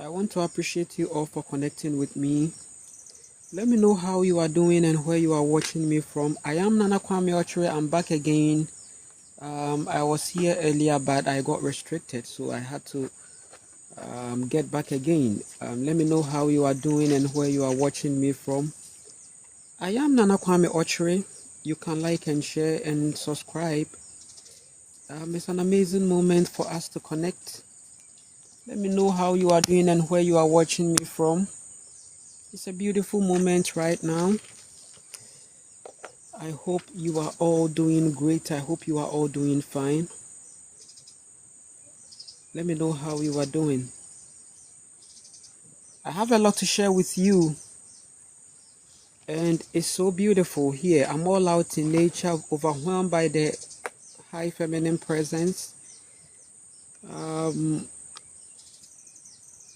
I want to appreciate you all for connecting with me. Let me know how you are doing and where you are watching me from. I am Nana Kwame Ochre. I'm back again. I was here earlier, but I got restricted, so I had to get back again. Let me know how you are doing and where you are watching me from. I am Nana Kwame Ochre. You can like and share and subscribe. It's an amazing moment for us to connect. Let me know how you are doing and where you are watching me from. It's a beautiful moment right now. I hope you are all doing great. I hope you are all doing fine. Let me know how you are doing. I have a lot to share with you, and it's so beautiful here. I'm all out in nature, overwhelmed by the high feminine presence.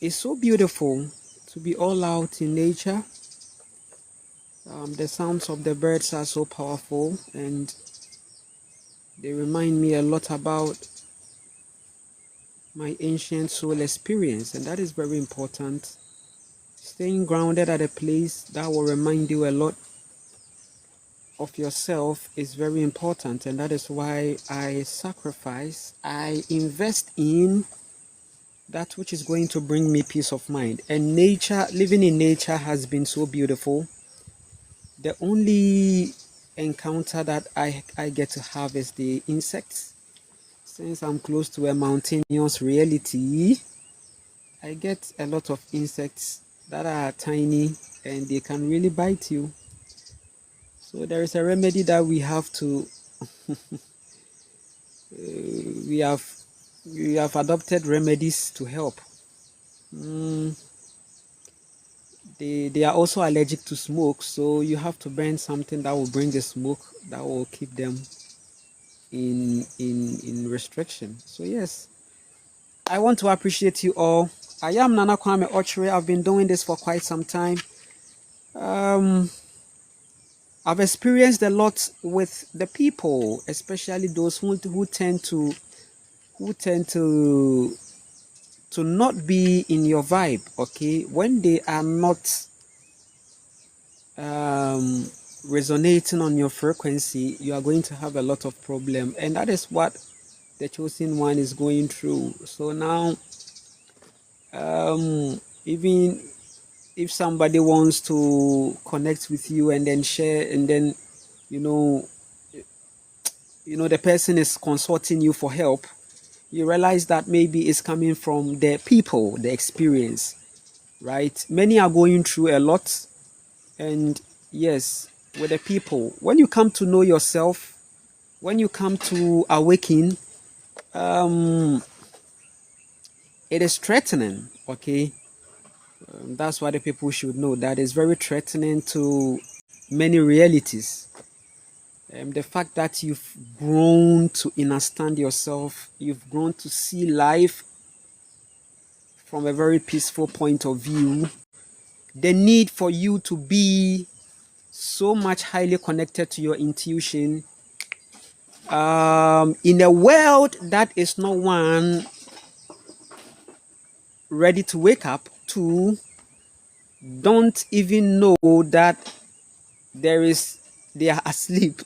It's so beautiful to be all out in nature. The sounds of the birds are so powerful, and they remind me a lot about my ancient soul experience, and that is very important. Staying grounded at a place that will remind you a lot of yourself is very important, and that is why I sacrifice, I invest in that which is going to bring me peace of mind. And nature, living in nature has been so beautiful. The only encounter that I get to have is the insects. Since I'm close to a mountainous reality, I get a lot of insects that are tiny and they can really bite you. So there is a remedy that we have to we have adopted remedies to help. They are also allergic to smoke, so you have to burn something that will bring the smoke that will keep them in restriction. So yes, I want to appreciate you all. I am Nana Kwame Ochre. I've been doing this for quite some time. I've experienced a lot with the people, especially those who tend to not be in your vibe. Okay, when they are not resonating on your frequency, you are going to have a lot of problem, and that is what the chosen one is going through. So now, even if somebody wants to connect with you and then share, and then you know the person is consulting you for help, you realize that maybe it's coming from the people, the experience, right? Many are going through a lot, and yes, with the people, when you come to know yourself, when you come to awaken, it is threatening. Okay, that's why the people should know that it's very threatening to many realities. The fact that you've grown to understand yourself, you've grown to see life from a very peaceful point of view, the need for you to be so much highly connected to your intuition, in a world that is not one ready to wake up to, don't even know that they are asleep.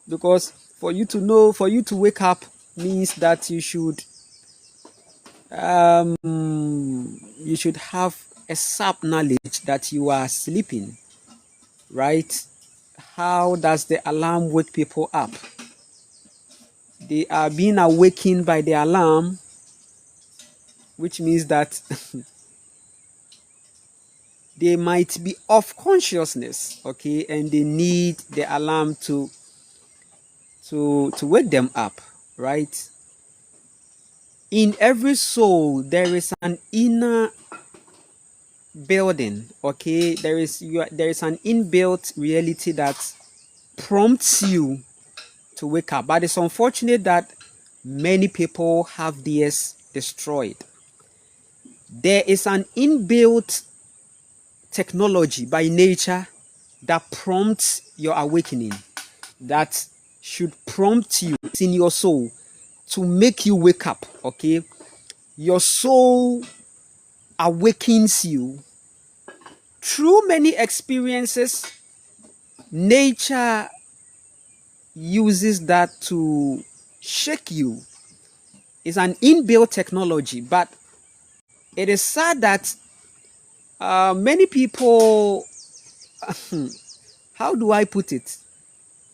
Because for you to wake up means that you should have a sharp knowledge that you are sleeping, right? How does the alarm wake people up? They are being awakened by the alarm, which means that they might be off consciousness, okay, and they need the alarm to wake them up, right? In every soul there is an inner building, okay? There is an inbuilt reality that prompts you to wake up, but it's unfortunate that many people have theirs destroyed. There is an inbuilt technology by nature that prompts your awakening, that should prompt you in your soul to make you wake up, okay? Your soul awakens you. Through many experiences, nature uses that to shake you. It's an inbuilt technology, but it is sad that many people, how do I put it?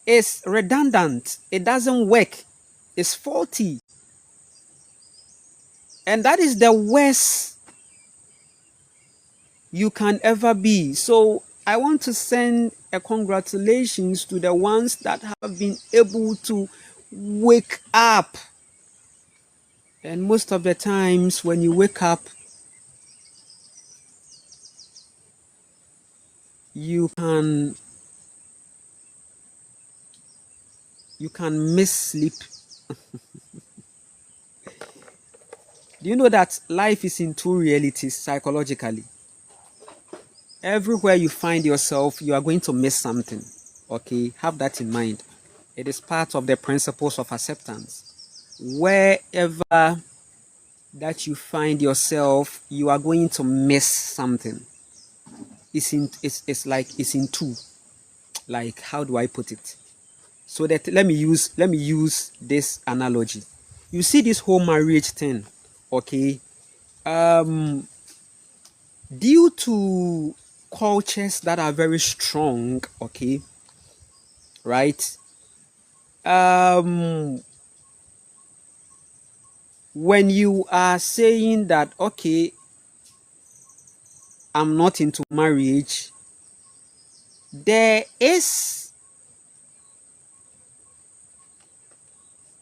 It's redundant. It doesn't work. It's faulty. And that is the worst you can ever be. So I want to send a congratulations to the ones that have been able to wake up. And most of the times when you wake up, you can miss sleep. Do you know that life is in two realities psychologically? Everywhere you find yourself, you are going to miss something. Okay, have that in mind. It is part of the principles of acceptance. Wherever that you find yourself, you are going to miss something. It's in two. Like, how do I put it? So that let me use this analogy. You see this whole marriage thing, okay? Due to cultures that are very strong, okay, right? When you are saying that, okay, I'm not into marriage, there is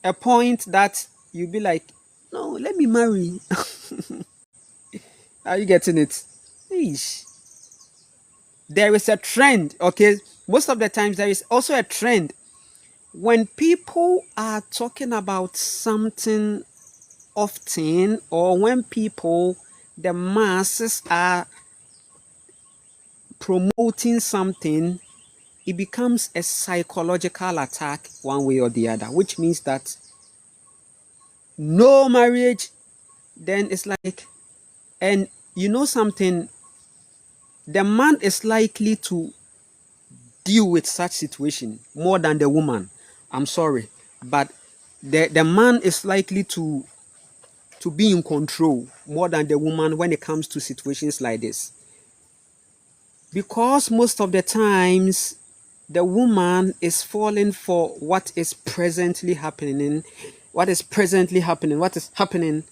a point that you'll be like, no, let me marry. Are you getting it? Eesh. There is a trend, okay? Most of the times there is also a trend. When people are talking about something often, or when people, the masses are promoting something, it becomes a psychological attack one way or the other, which means that no marriage, then it's like, and you know something, the man is likely to deal with such situation more than the woman. I'm sorry, but the man is likely to be in control more than the woman when it comes to situations like this. Because most of the times the woman is falling for what is presently happening. What is happening,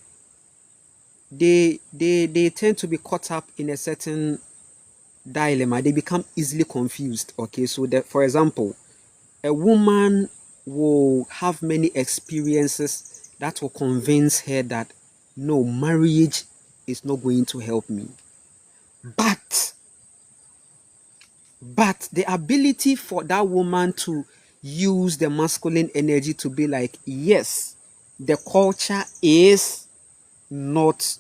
they tend to be caught up in a certain dilemma. They become easily confused. Okay, so that, for example, a woman will have many experiences that will convince her that no, marriage is not going to help me. But the ability for that woman to use the masculine energy to be like, yes, the culture is not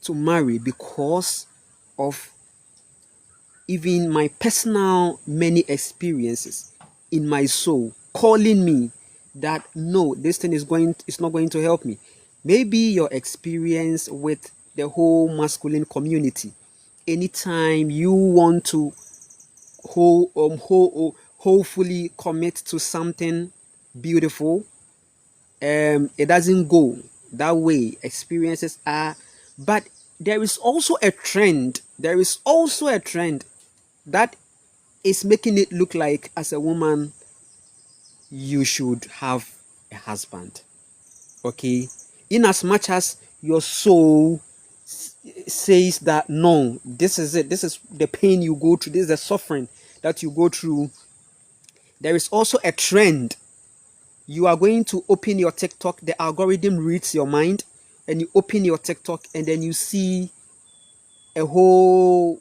to marry because of even my personal many experiences in my soul calling me that no, this thing is not going to help me. Maybe your experience with the whole masculine community, anytime you want to hopefully commit to something beautiful, it doesn't go that way. Experiences are, but there is also a trend. There is also a trend that is making it look like as a woman you should have a husband. Okay, in as much as your soul says that no, this is it, this is the pain you go through, this is the suffering that you go through, there is also a trend. You are going to open your TikTok, the algorithm reads your mind, and you open your TikTok and then you see a whole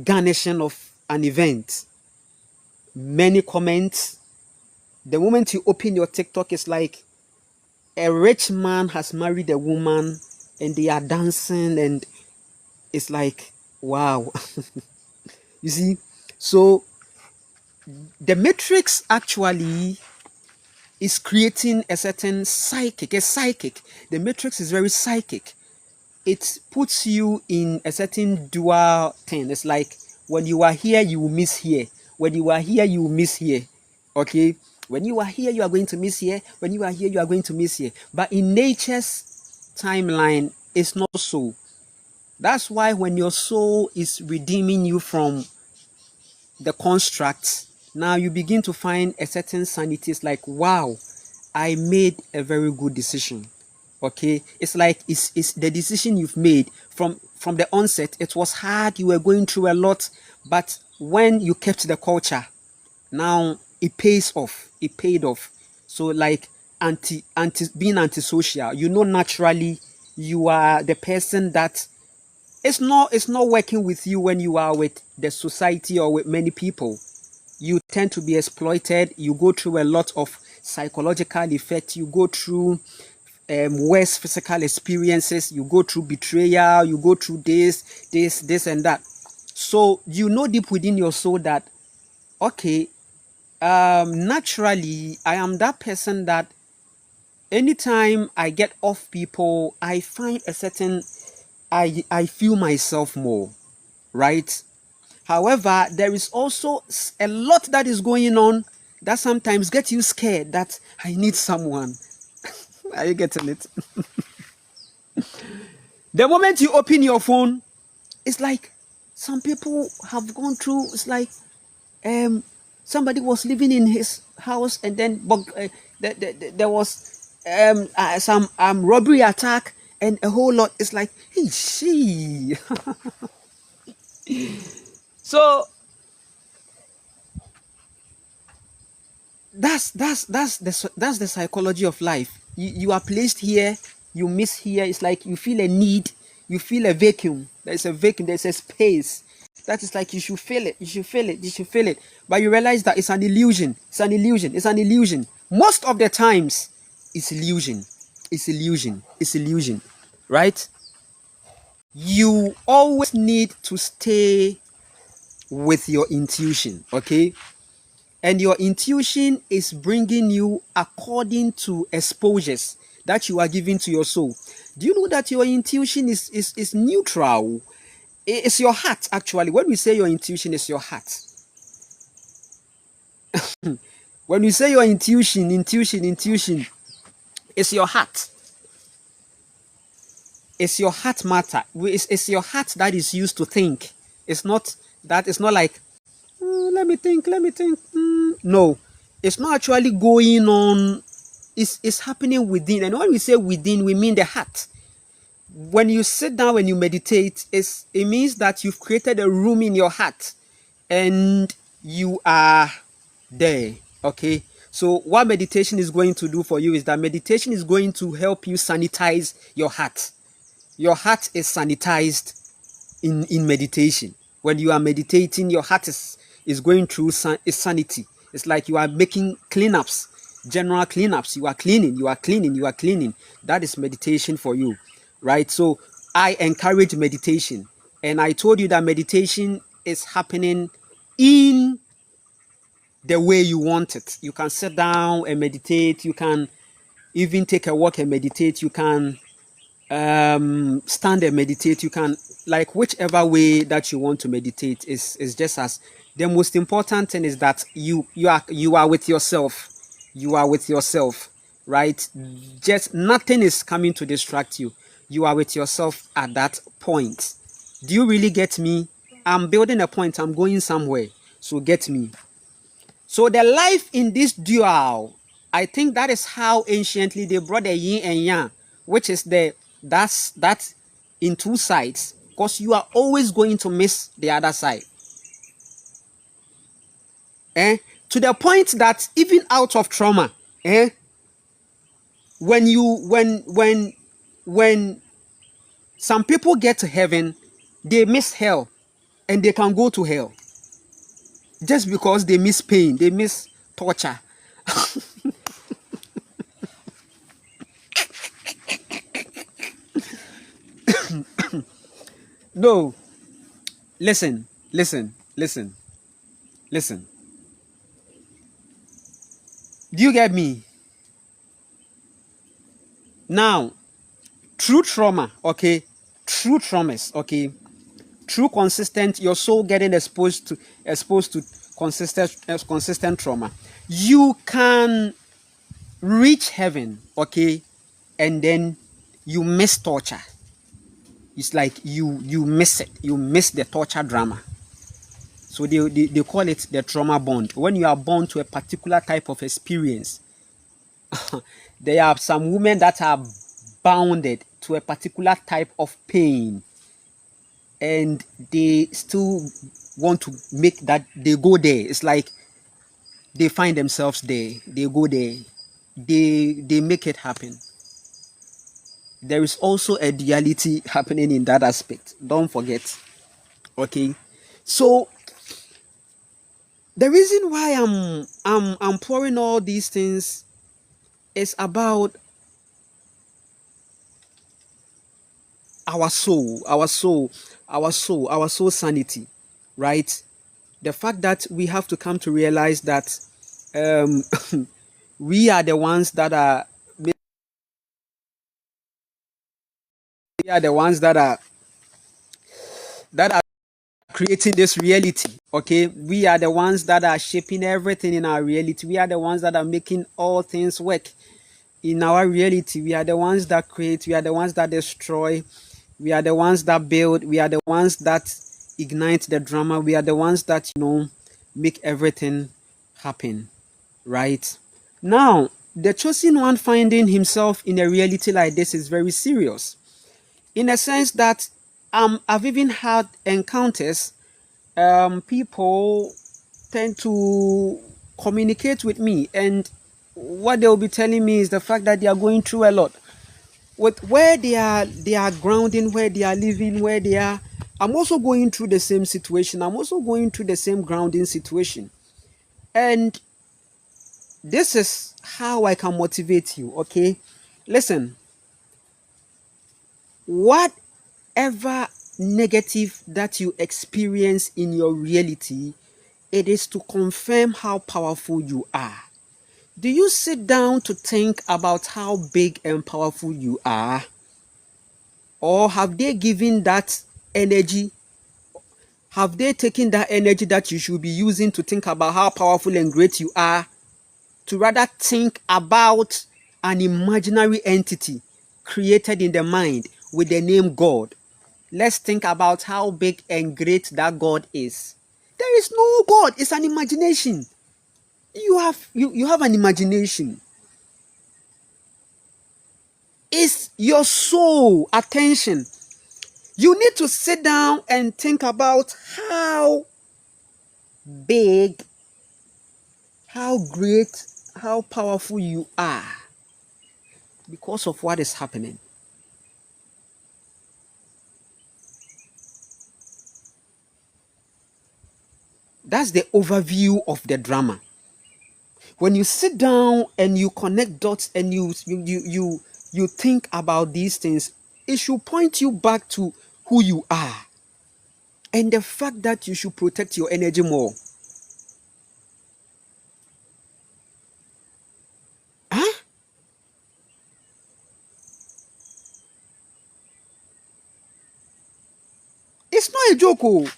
garnishing of an event, many comments. The moment you open your TikTok, it's like a rich man has married a woman and they are dancing, and it's like, wow. You see, so the matrix actually is creating a certain psychic, the matrix is very psychic. it puts you in a certain dual thing. It's like when you are here, you will miss here. When you are here, you will miss here. Okay? When you are here, you are going to miss here. When you are here, you are going to miss here. But in nature's timeline, it's not so. That's why when your soul is redeeming you from the construct, now you begin to find a certain sanity. It's like, wow, I made a very good decision. Okay, it's like it's the decision you've made from the onset. It was hard, you were going through a lot, but when you kept the culture, now it pays off. It paid off. So like being antisocial, naturally you are the person that it's not working with you when you are with the society or with many people. You tend to be exploited. You go through a lot of psychological effect. You go through worse physical experiences. You go through betrayal. You go through this and that. So deep within your soul that, okay, naturally I am that person that anytime I get off people, I find a certain, I feel myself more, right? However, there is also a lot that is going on that sometimes gets you scared that I need someone. Are you getting it? The moment you open your phone, it's like some people have gone through, it's like somebody was living in his house and then there was some robbery attack and a whole lot. It's like, hey, she. So that's the psychology of life. You are placed here, you miss here. It's like you feel a need, you feel a vacuum. There's a vacuum, there's a space. That is like you should feel it, you should feel it, you should feel it. But you realize that it's an illusion, it's an illusion, it's an illusion. Most of the times, it's illusion, it's illusion, it's illusion, right? You always need to stay with your intuition, okay? And your intuition is bringing you according to exposures that you are giving to your soul. Do you know that your intuition is neutral? It's your heart, actually. When we say your intuition is your heart. When we say your intuition, it's your heart. It's your heart matter. It's your heart that is used to think. It's not like, let me think. No, it's not actually going on. It's happening within. And when we say within, we mean the heart. When you sit down and you meditate, it means that you've created a room in your heart and you are there. Okay. So what meditation is going to do for you is that meditation is going to help you sanitize your heart. Your heart is sanitized in meditation. When you are meditating, your heart is going through sanity. It's like you are making cleanups, general cleanups. You are cleaning. That is meditation for you, right? So I encourage meditation. And I told you that meditation is happening in the way you want it. You can sit down and meditate. You can even take a walk and meditate. You can stand and meditate. You can, like, whichever way that you want to meditate is just as. The most important thing is that you are with yourself. You are with yourself, right? Just nothing is coming to distract you. You are with yourself at that point. Do you really get me? I'm building a point. I'm going somewhere. So get me. So the life in this dual, I think that is how anciently they brought the yin and yang, which is that's in two sides, because you are always going to miss the other side. To the point that even out of trauma, when some people get to heaven, they miss hell and they can go to hell just because they miss pain, they miss torture. No, listen. Do you get me? Now, true trauma, okay? True traumas, okay, true consistent, your soul getting exposed to consistent trauma, you can reach heaven, okay, and then you miss torture. It's like you miss it, you miss the torture drama. So they call it the trauma bond. When you are born to a particular type of experience, there are some women that are bounded to a particular type of pain, and they still want to make that, they go there. It's like they find themselves there, they go there, they make it happen. There is also a duality happening in that aspect, don't forget. Okay, so the reason why I'm pouring all these things is about our soul sanity, right? The fact that we have to come to realize that we are the ones that are that are creating this reality. Okay, we are the ones that are shaping everything in our reality. We are the ones that are making all things work in our reality. We are the ones that create, we are the ones that destroy, we are the ones that build, we are the ones that ignite the drama, we are the ones that, make everything happen, right? Now, the chosen one finding himself in a reality like this is very serious, in a sense that I've even had encounters. People tend to communicate with me, and what they'll be telling me is the fact that they are going through a lot with where they are grounding, where they are living, where they are. I'm also going through the same situation. I'm also going through the same grounding situation. And this is how I can motivate you, okay? Listen, whatever negative that you experience in your reality, it is to confirm how powerful you are. Do you sit down to think about how big and powerful you are? Or have they given that energy? Have they taken that energy that you should be using to think about how powerful and great you are, to rather think about an imaginary entity created in the mind with the name God? Let's think about how big and great that God is. There is no God. It's an imagination. You have an imagination. It's your soul attention. You need to sit down and think about how big, how great, how powerful you are because of what is happening. That's the overview of the drama. When you sit down and you connect dots and you think about these things, it should point you back to who you are and the fact that you should protect your energy more. Huh? It's not a joke. Oh.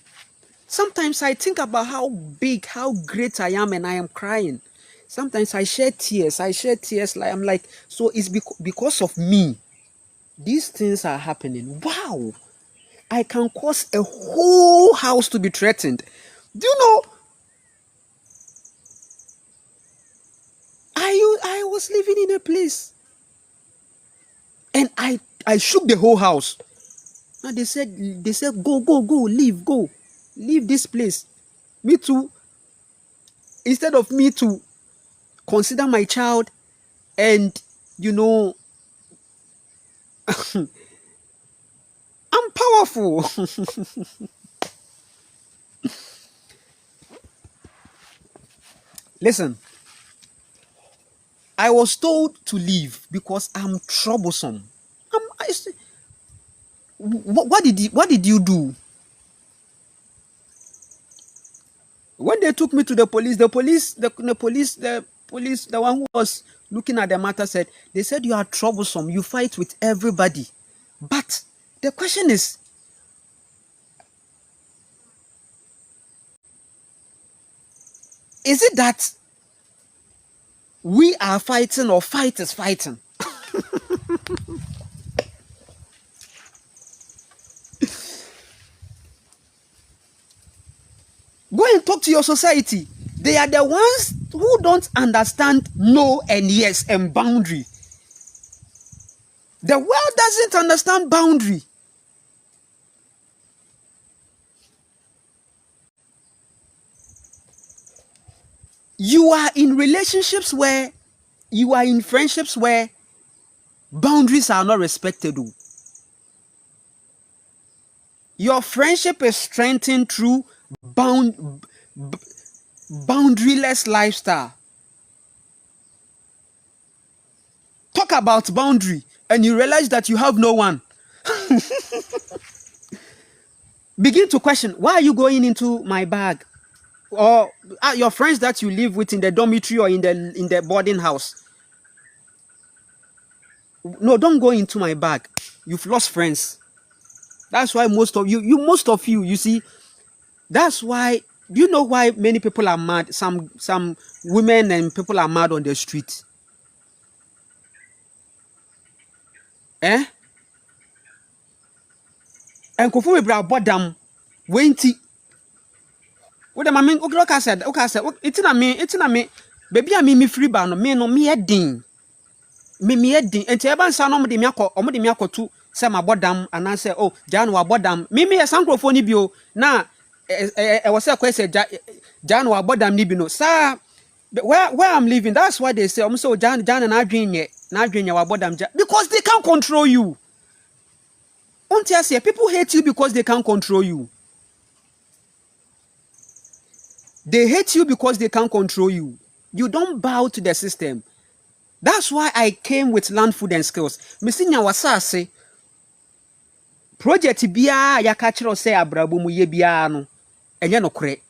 Sometimes I think about how big, how great I am, and I am crying. Sometimes I shed tears. Like I'm like, so it's because of me. These things are happening. Wow. I can cause a whole house to be threatened. Do you know? I was living in a place, and I shook the whole house. Now they said go leave this place. Me too. Instead of me to consider my child and I'm powerful. Listen, I was told to leave because I'm troublesome. What did you do? When they took me to the police, the one who was looking at the matter said, they said you are troublesome, you fight with everybody. But The question is it that we are fighting or fight is fighting? Go and talk to your society. They are the ones who don't understand no and yes and boundary. The world doesn't understand boundary. You are in relationships where, you are in friendships where boundaries are not respected. Your friendship is strengthened through boundaryless lifestyle. Talk about boundary and you realize that you have no one. Begin to question, why are you going into my bag? Or your friends that you live with in the dormitory or in the boarding house. No, don't go into my bag. You've lost friends. That's why most of you, you see, that's why, do you know why many people are mad? Some women and people are mad on the street. And Kofu we bra bodam wenti. What am I mean? Okay, said, it's not me. Baby, I mean me free ban no me heading. Me heading. And Eban san no de me akoto say my bodam and I say, oh, Jan wa bodam. Me a sankrofo bio na was say question Jan wa bodam ni bi no. Sir, where I'm living, that's why they say so Jan and adwin wa bodam because they can't control you. People hate you because they can't control you. They hate you because they can't control you. You don't bow to the system. That's why I came with Land, Food and Skills. Misinya wasase project biya ya kachiro say abrabo mu ye biya no enye no kore.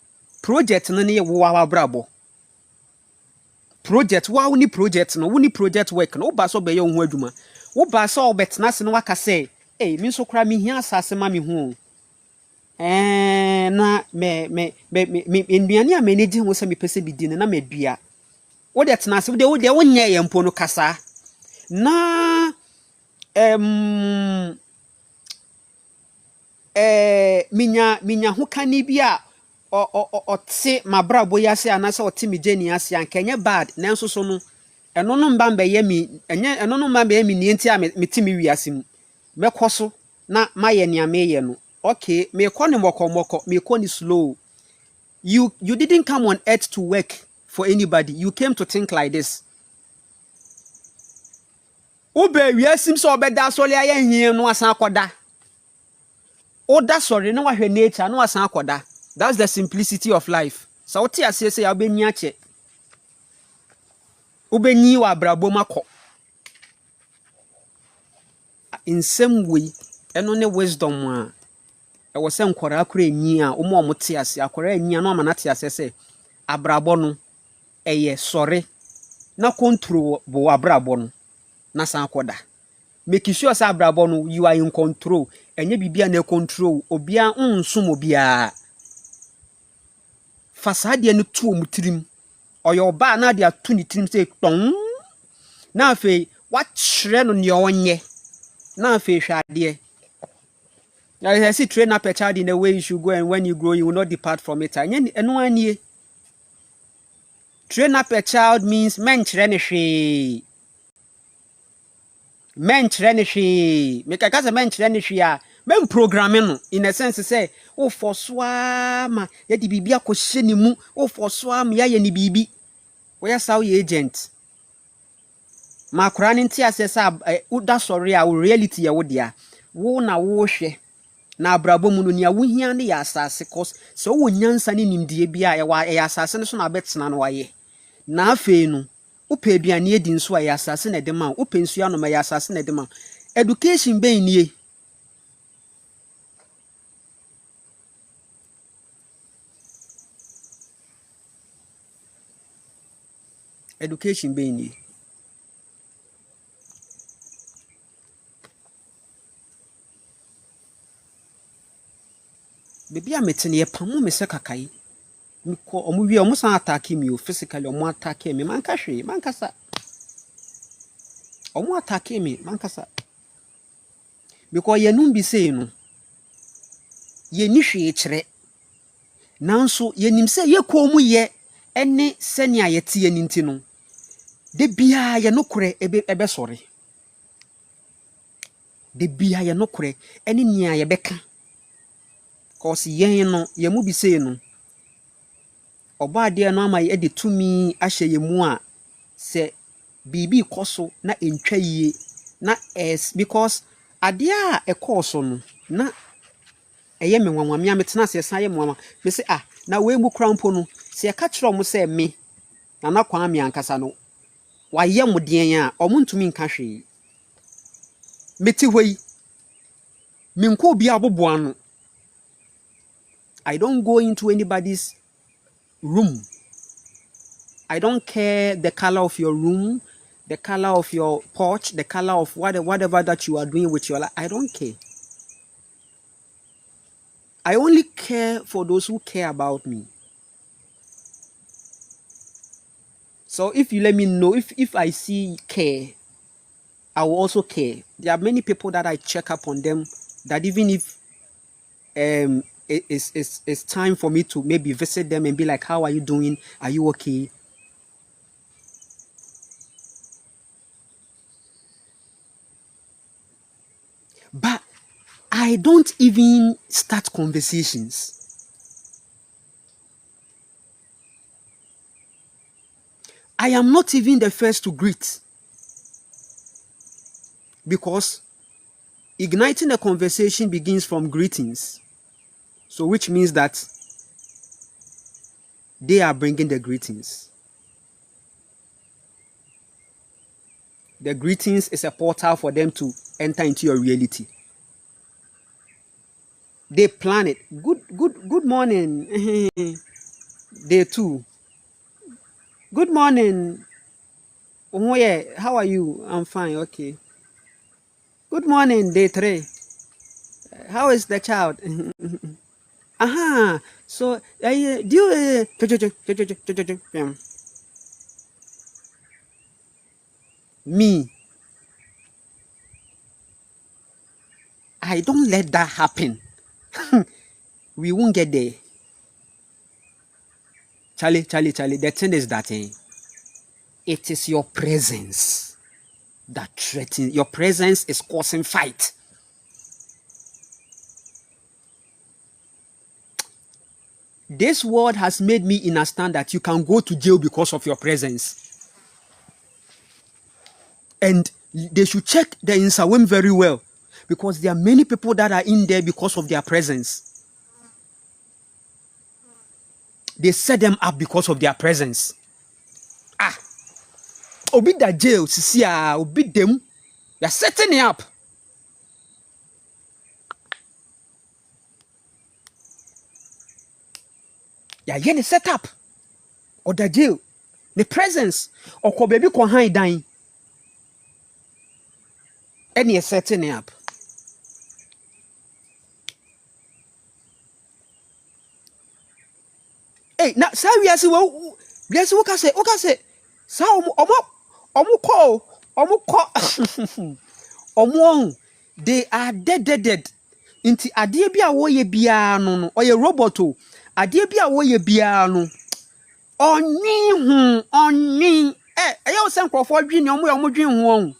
Project no ne wo wa abrabo. Project wa woni project no woni project work no ba so be ye ho adwuma. Wo ba so obetna se no waka say, "Eh, mi so kra mi hia asase ma mi ho." Na me nduane a manage ho se me pese bi di na medua. Wo de tena se wo de wonye ye mpo no kasa. Na minya ho kani bi a ote mabrabo yase anase ote mi jeni ase ankenye bad nanso so no eno no mba mbe ye mi enye eno no mba mbe ye mi ni enti a metimi wiase mu mekoso na maye ne ameye no. Okay, me call ni moko me call ni slow. You didn't come on earth to work for anybody. You came to think like this. Ube wiasim so obeda sole aye hie no asan akoda. Oda sorry no wahwe nature no asan akoda. That's the simplicity of life. So what you say obeni ache. Obeni wa brabo mako. In same way, eno ne wisdom a e wo se nkora akora enyi a omo omote ase akora enyi no amanate ase se abrabo no eye sorry na control bo abrabo no na san akoda. Make sure say abrabo no you are in control. Enye bibia na control obia nsum obia. Fasade no tu omutirim. Oyo ba na de atu ni tirim say ton. Na afi what chre no ne onye. Na afi hwade. I see train up a child in the way you should go, and when you grow, you will not depart from it. And no one train up a child means men trenishi. Men trenishi. Make a case men trenishi. Men programming in a sense to say, oh, for swam, yet the bibia koshenimu, oh, for swam, ya ni bibi. Where's our agent? Ma craning tia says, uda sorry, our reality, ya would ya. Wo na wo she. Na abrabo mu no nia wohia ne ya asase cause so wonyansa ne nimdie bia ya asase ne so na betena no waye na afei no upe aduane edi nso ya asase na de ma upe nsu ya no ma ya asase na de ma education ben nie education ben nie baby a metene ye pamu me se kakai me ko omo wi omo san attack me physically omo attack me manka hwe mankasa omo attack me mankasa because ye num bi say no ye ni hwe kire nanso ye nim se ye ko mu ye ene senia ye tie ni nti no de bia ye nokore ebe sore de bia ye nokore ene nia ye beka cause yen no ye mu bi say no oba de no ama ye de tumi ahye ye mu a se bibi koso na entwa yie na es because ade a ekoso no na eye me nwanwa me ametena se san ye nwanwa me se na we mu krampo no se ka kire omo se me na kwa me ankasa no waye modien a omo ntumi nka hwe meti hoi me nko obi abobo ano I don't go into anybody's room. I don't care the color of your room, the color of your porch, the color of whatever that you are doing with your life. I don't care. I only care for those who care about me. So if you let me know, if I see care, I will also care. There are many people that I check up on them that even if it's time for me to maybe visit them and be like, how are you doing? Are you okay? But I don't even start conversations. I am not even the first to greet. Because igniting a conversation begins from greetings. So which means that they are bringing the greetings. The greetings is a portal for them to enter into your reality. They plan it. Good morning. Day 2. Good morning. Oh yeah, how are you? I'm fine. Okay. Good morning. Day 3. How is the child? So do you me? I don't let that happen. We won't get there. Charlie. The thing is that it is your presence that threatens. Your presence is causing fight. This world has made me understand that you can go to jail because of your presence. And they should check the Insawim very well, because there are many people that are in there because of their presence. They set them up because of their presence. Obi da jail, sisia, obi them, they're setting it up. Yeah, the setup or the jail, the presence, or ko baby ko hide dying. And you're setting it up. Hey, now say we are say what say. Sa omo call they are dead. Inti adie bi a woye bia no oye robot o. Adie bi a woye bia no. Oni. Eya o se nkrofo dwene omo dwen ho on.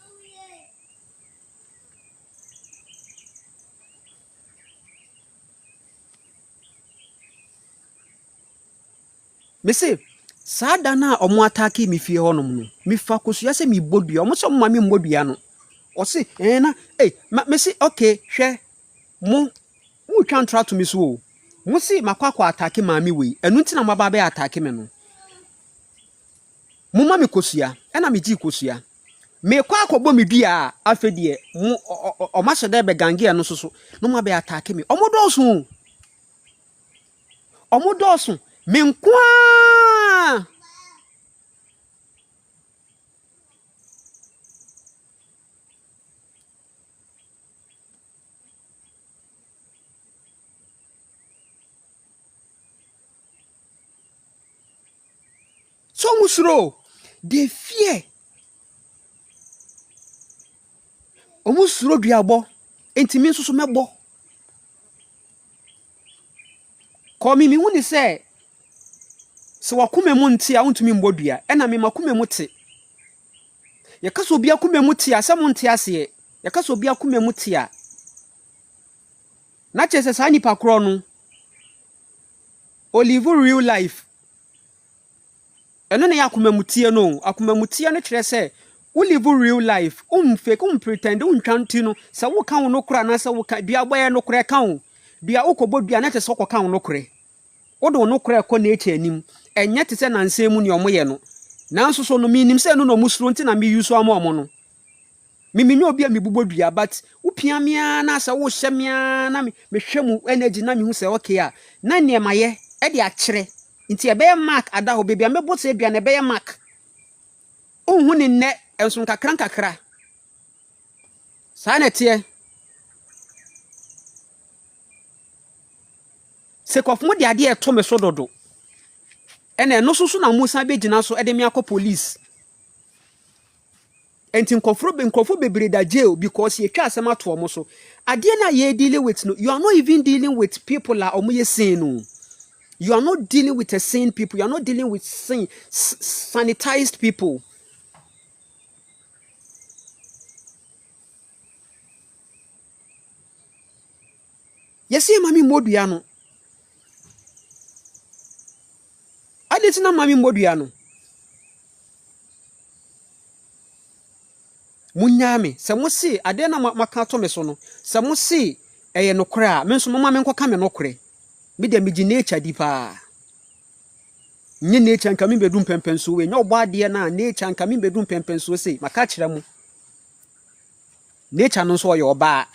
Me say sada na omo atake me fie honom no. Me fa kosua se me bodua. Omo se omo ma me bodua no. O se me say okay, hwe mo twa ntra to me so o. Mo se makwa atake maami we. Enu nti na maba be atake me no. Mo ma me kosua, e na me gi kosua. Me kwa akobo me dua afedie mo o ma se de be gange no so no ma be atake me. Omo dosun. Me nkwa. So musro, they fear. Omusro diabo, intimi so mebo. Call me when he say, so wakume munti a untumi mbodua, ena me makume muti. Yakaso obi akume muti a samunti ase, yakaso obi akume muti a. Na chese sa nipa kro no, o live real life. Eno na yakuma mutie no, akuma mutie no kire se, wo live real life, fake, pretend, twanti no, sa wo kan no kra na sa wo kan bia boye no kra kan, bia ukobodua na chese okokan no kra. Wo do no kra ko na eche anim, enye te se nansem mu ne omoye no. Nanso so no minim se no no musuro nti na me yuso amomo no. Miminyo obi a mebubodua but upia mia na sa wo hye mia na me hwemu energy na me hu se okay a na ne maye e de akere nti e be mark ada ho bebia mebo se bia na be mark ohun ne nne enso kakra sa na tie se kofu de ade e to me so dodo ene no so na musa be gina so e de me akọ police. And in Kofu be da jail because ye twa asem ato omo so. Ade na ye dealing with no, you are not even dealing with people like omo sin no. You are not dealing with a sane people. You are not dealing with sanitized people. Yes, mami moduano. I didn't know mami moduano. Munyame se mo se ade na maka to me so no se mo se eye nokre a me so mama me nkoka me nokre me de me gi nature di pa nye nature nka me bedum pempenso we nye obo ade na nature nka me bedum pempenso se maka kire mu nature no so ye oba.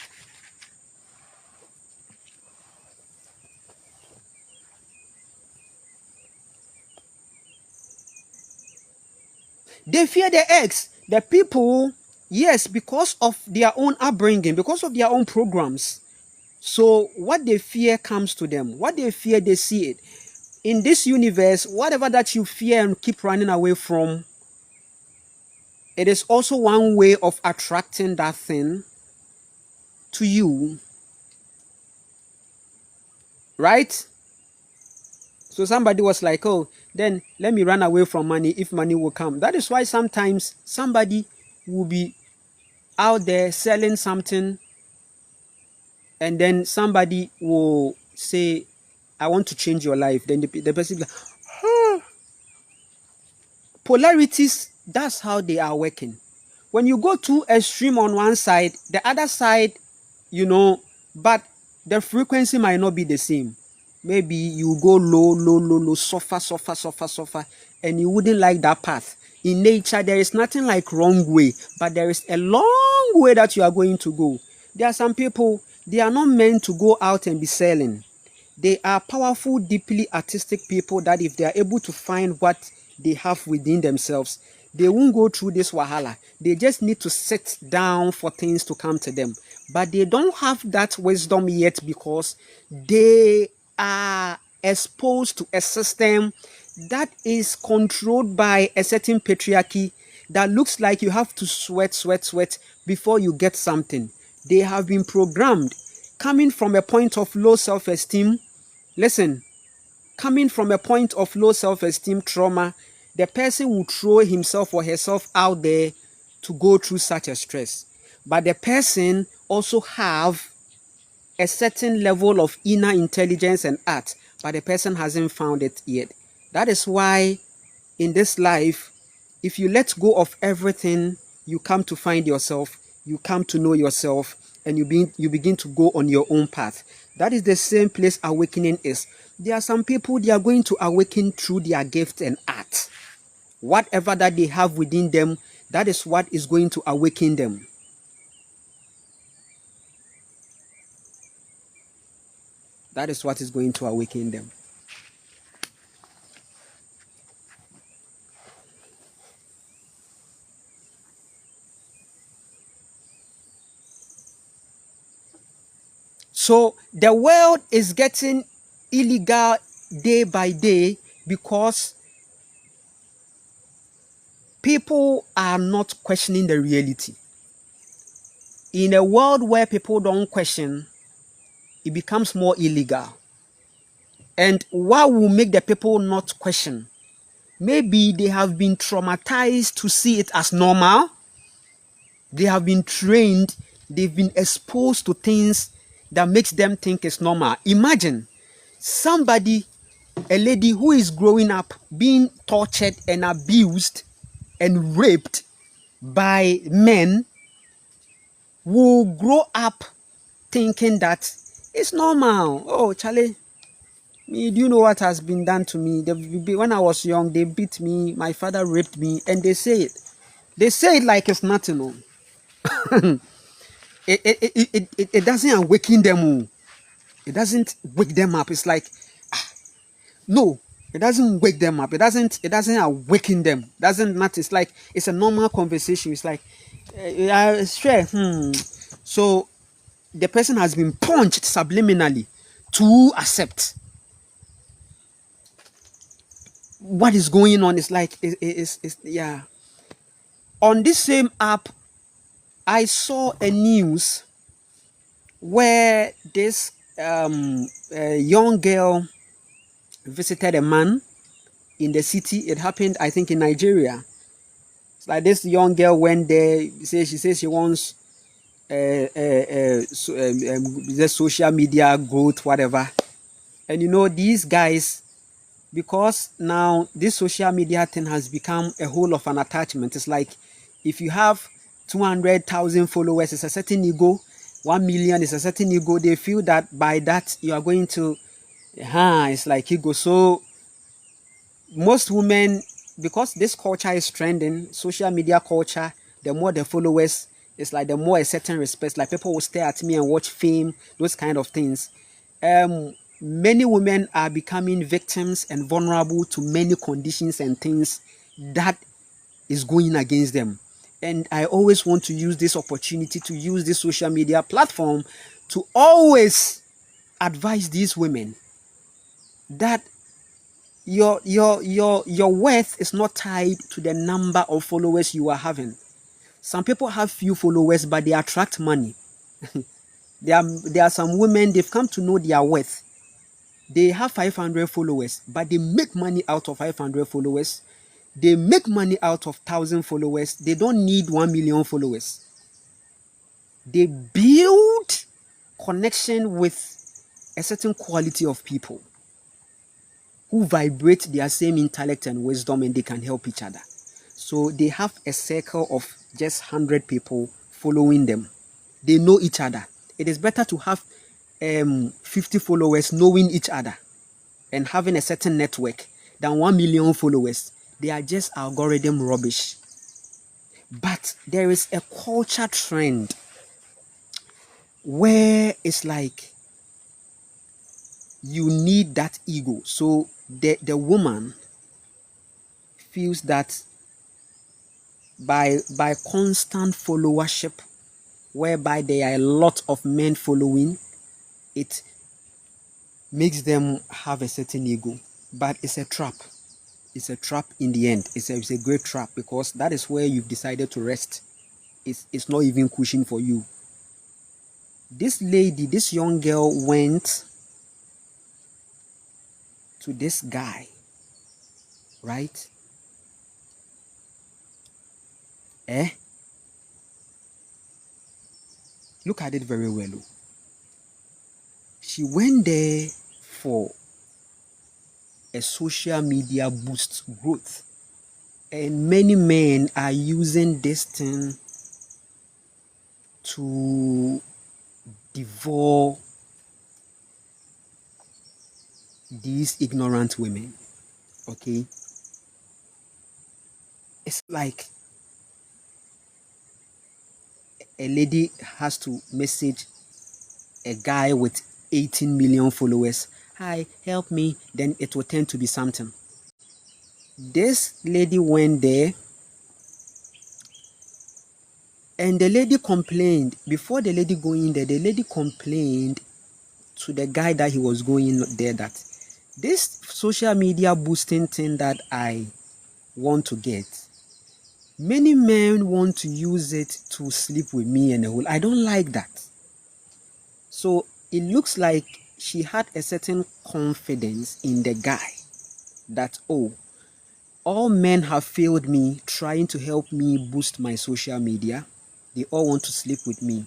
They fear the eggs, the people. Yes, because of their own upbringing, because of their own programs. So what they fear comes to them. What they fear, they see it. In this universe, whatever that you fear and keep running away from, it is also one way of attracting that thing to you. Right? So somebody was like, oh, then let me run away from money if money will come. That is why sometimes somebody will be out there selling something and then somebody will say, I want to change your life. Then the person will be like, oh. Polarities, that's how they are working. When you go too extreme on one side, the other side, you know, but the frequency might not be the same. Maybe you go low, suffer, and you wouldn't like that path. In nature, there is nothing like wrong way, but there is a long way that you are going to go. There are some people, they are not meant to go out and be selling. They are powerful, deeply artistic people that if they are able to find what they have within themselves, they won't go through this wahala. They just need to sit down for things to come to them. But they don't have that wisdom yet because they are exposed to a system that is controlled by a certain patriarchy that looks like you have to sweat before you get something. They have been programmed coming from a point of low self-esteem. Listen, coming from a point of low self-esteem trauma, the person will throw himself or herself out there to go through such a stress. But the person also have a certain level of inner intelligence and art, but the person hasn't found it yet. That is why in this life, if you let go of everything, you come to find yourself, you come to know yourself, and you begin to go on your own path. That is the same place awakening is. There are some people, they are going to awaken through their gift and art. Whatever that they have within them, that is what is going to awaken them. That is what is going to awaken them. So the world is getting illegal day by day because people are not questioning the reality. In a world where people don't question, it becomes more illegal. And what will make the people not question? Maybe they have been traumatized to see it as normal. They have been trained, they've been exposed to things that makes them think it's normal. Imagine somebody, a lady who is growing up being tortured and abused and raped by men, will grow up thinking that it's normal. Oh, Charlie, do you know what has been done to me? When I was young, they beat me, my father raped me, and they say it. They say it like it's nothing. No. It doesn't awaken them. It doesn't wake them up. It's like, no, it doesn't wake them up. It doesn't awaken them. Doesn't matter. It's like, it's a normal conversation. It's like, sure. So the person has been punched subliminally to accept what is going on. It's like, yeah. On this same app, I saw a news where this young girl visited a man in the city. It happened, I think, in Nigeria. It's like this young girl went there. She says she wants the social media growth, whatever. And you know, these guys, because now this social media thing has become a whole of an attachment. It's like, if you have 200,000 followers, it's a certain ego. 1 million is a certain ego. They feel that by that you are going to, it's like ego. So most women, because this culture is trending, social media culture, the more the followers, it's like the more a certain respect. Like people will stare at me and watch fame, those kind of things. Many women are becoming victims and vulnerable to many conditions and things that is going against them. And I always want to use this opportunity to use this social media platform to always advise these women that your worth is not tied to the number of followers you are having. Some people have few followers, but they attract money. There are some women, they've come to know their worth. They have 500 followers, but they make money out of 500 followers. They make money out of 1,000 followers. They don't need 1 million followers. They build connection with a certain quality of people who vibrate their same intellect and wisdom, and they can help each other. So they have a circle of just 100 people following them. They know each other. It is better to have 50 followers knowing each other and having a certain network than 1 million followers. They are just algorithm rubbish. But there is a culture trend where it's like you need that ego. So the woman feels that by constant followership, whereby there are a lot of men following, it makes them have a certain ego. But it's a trap. It's a trap in the end. It's a great trap, because that is where you've decided to rest. It's not even cushion for you. This lady, this young girl, went to this guy, right? Look at it very well. She went there for a social media boost growth, and many men are using this thing to devour these ignorant women. Okay, it's like a lady has to message a guy with 18 million followers, "Hi, help me," then it will tend to be something. This lady went there, and the lady complained. Before the lady going there, the lady complained to the guy that he was going there that this social media boosting thing that I want to get, Many men want to use it to sleep with me and a whole. I don't like that. So it looks like she had a certain confidence in the guy that, oh, all men have failed me trying to help me boost my social media. They all want to sleep with me.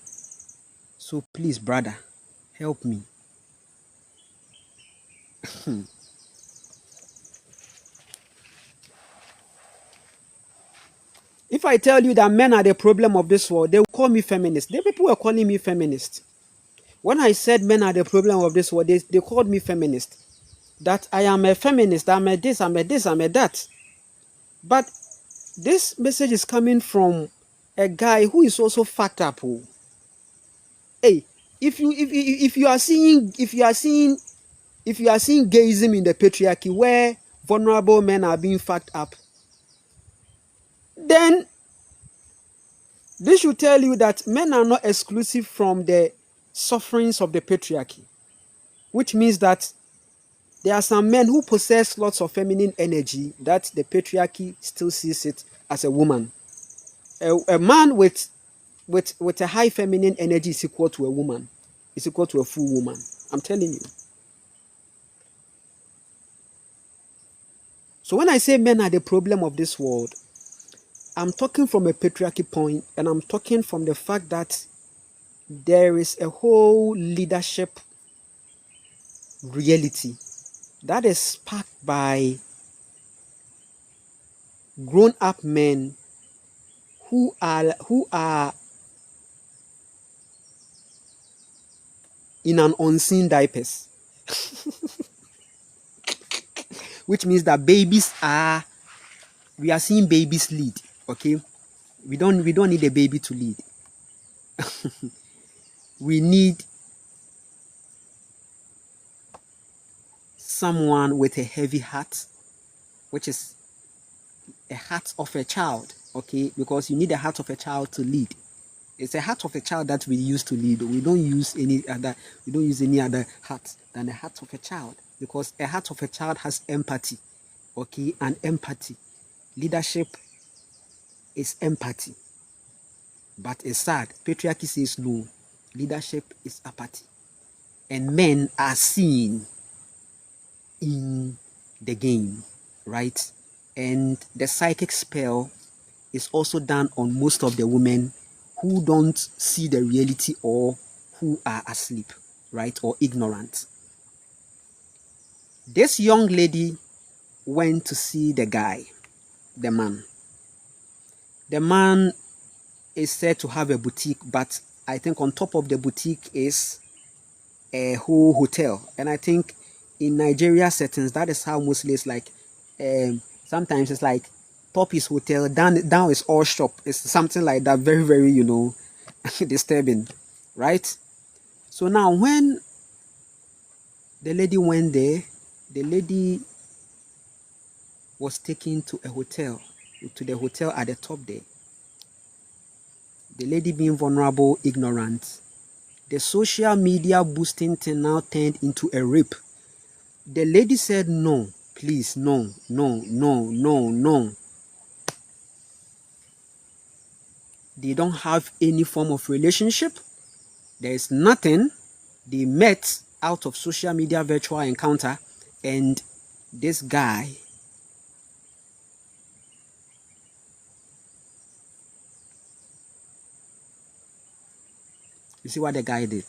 So please, brother, help me. If I tell you that men are the problem of this world, they will call me feminist. The people were calling me feminist. When I said men are the problem of this world, they called me feminist. That I am a feminist, I'm a this, I'm a this, I'm a that. But this message is coming from a guy who is also fucked up. Oh. Hey, if you are seeing gayism in the patriarchy where vulnerable men are being fucked up, then this should tell you that men are not exclusive from the sufferings of the patriarchy, which means that there are some men who possess lots of feminine energy that the patriarchy still sees it as a woman. A man with a high feminine energy is equal to a woman, is equal to a full woman. I'm telling you. So when I say men are the problem of this world, I'm talking from a patriarchy point, and I'm talking from the fact that there is a whole leadership reality that is sparked by grown-up men who are in an unseen diapers. Which means that we are seeing babies lead. Okay, we don't need a baby to lead. We need someone with a heavy heart, which is a heart of a child. Okay, because you need a heart of a child to lead. It's a heart of a child that we use to lead. We don't use any other heart than the heart of a child, because a heart of a child has empathy. Okay, and empathy. Leadership is empathy. But it's sad. Patriarchy says no. Leadership is apathy. And men are seen in the game, right? And the psychic spell is also done on most of the women who don't see the reality or who are asleep, right? Or ignorant. This young lady went to see the guy, the man. The man is said to have a boutique, but I think on top of the boutique is a whole hotel. And I think in Nigeria settings, that is how mostly it's like. Sometimes it's like top is hotel, down is all shop. It's something like that. Very, very, disturbing, right? So now when the lady went there, the lady was taken to the hotel at the top there. The lady being vulnerable, ignorant. The social media boosting thing now turned into a rape. The lady said, no, please, no, no, no, no, no. They don't have any form of relationship. There is nothing. They met out of social media virtual encounter, and this guy you see what the guy did.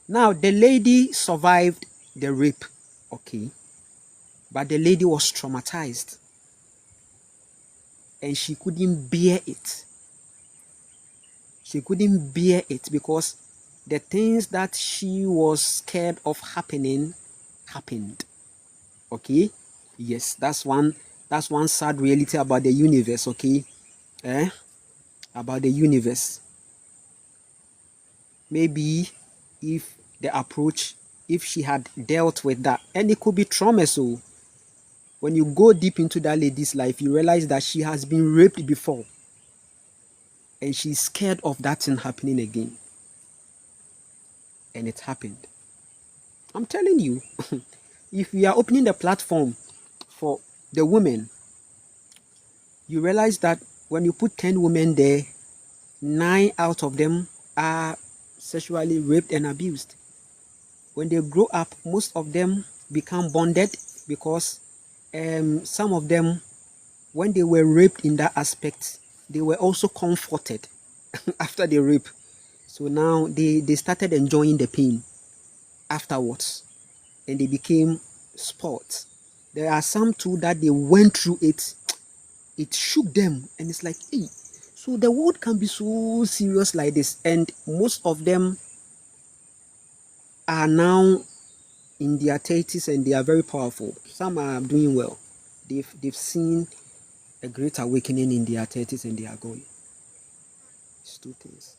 Now the lady survived the rape, okay, but the lady was traumatized and she couldn't bear it. She couldn't bear it because the things that she was scared of happening happened. Okay, yes, that's one sad reality about the universe. Okay, about the universe. Maybe if she had dealt with that, and it could be trauma. So when you go deep into that lady's life, you realize that she has been raped before and she's scared of that thing happening again. And it happened. I'm telling you, if we are opening the platform for the women, you realize that when you put 10 women there, 9 out of them are sexually raped and abused. When they grow up, most of them become bonded because some of them, when they were raped in that aspect, they were also comforted after the rape. So now they started enjoying the pain afterwards, and they became sports. There are some too that they went through it. It shook them, and it's like, hey, so the world can be so serious like this. And most of them are now in their 30s and they are very powerful. Some are doing well. They've seen a great awakening in their 30s and they are going. It's two things.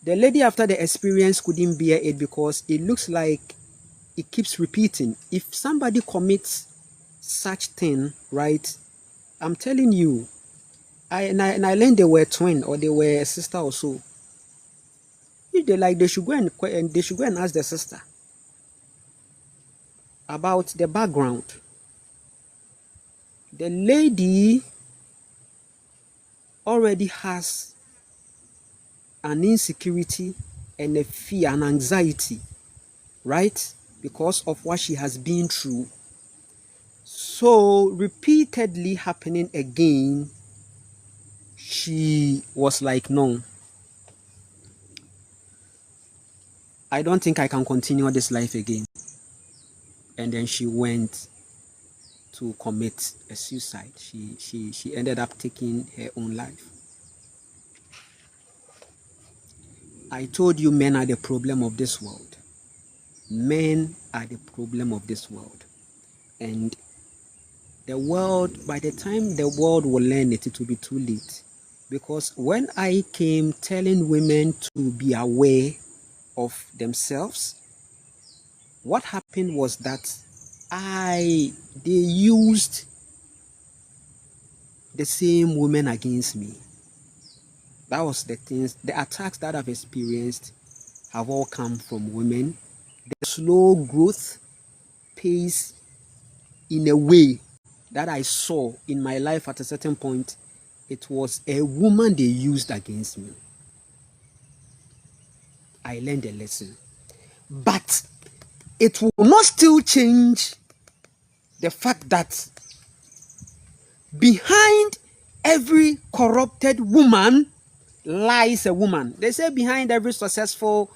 The lady after the experience couldn't bear it because it looks like it keeps repeating. If somebody commits such thing, right, I'm telling you, I learned they were twin or they were a sister or so. If they like, they should go and ask the sister about the background. The lady already has an insecurity and a fear and anxiety, right? Because of what she has been through. So repeatedly happening again, she was like, no, I don't think I can continue this life again. And then she went to commit a suicide. She ended up taking her own life. I told you men are the problem of this world. Men are the problem of this world. And the world, by the time the world will learn it, it will be too late. Because when I came telling women to be aware of themselves, what happened was that they used the same women against me. That was the things, the attacks that I've experienced have all come from women. The slow growth pace in a way that I saw in my life at a certain point, it was a woman they used against me. I learned a lesson. But it will not still change the fact that behind every corrupted woman lies a woman. They say behind every successful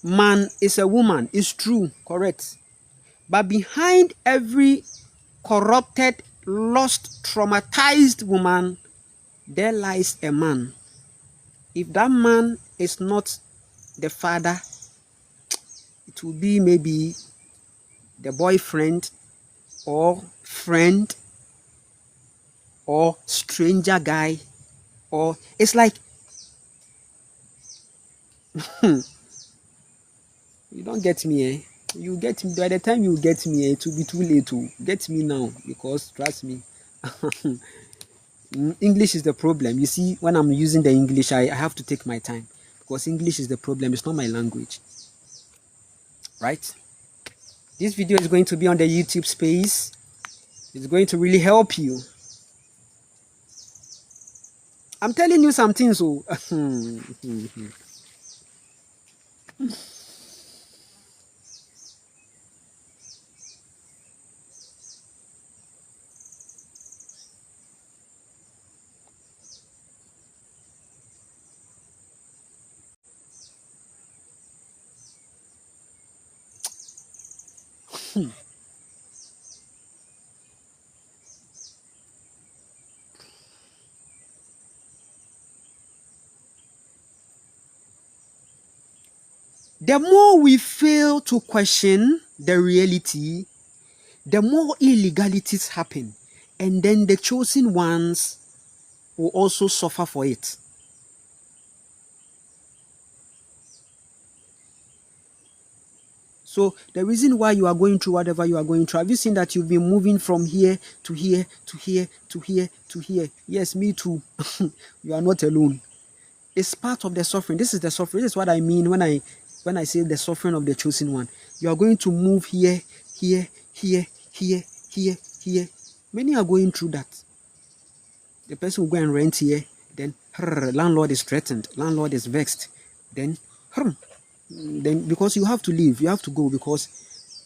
man is a woman. It's true, correct. But behind every corrupted, lost, traumatized woman, there lies a man. If that man is not the father, it will be maybe the boyfriend or friend or stranger guy, or it's like you don't get me, eh? You get me by the time you get me, it will be too late to get me now, because trust me, English is the problem. You see, when I'm using the English, I have to take my time, because English is the problem. It's not my language, right? This video is going to be on the YouTube space. It's going to really help you. I'm telling you something, so the more we fail to question the reality, the more illegalities happen, and then the chosen ones will also suffer for it. So the reason why you are going through whatever you are going through, have you seen that you've been moving from here to here to here to here to here? Yes, me too. You are not alone. It's part of the suffering. This is the suffering. This is what I mean when I say the suffering of the chosen one. You are going to move here, here, here, here, here, here. Many are going through that. The person will go and rent here, then landlord is threatened, landlord is vexed, then because you have to leave, you have to go, because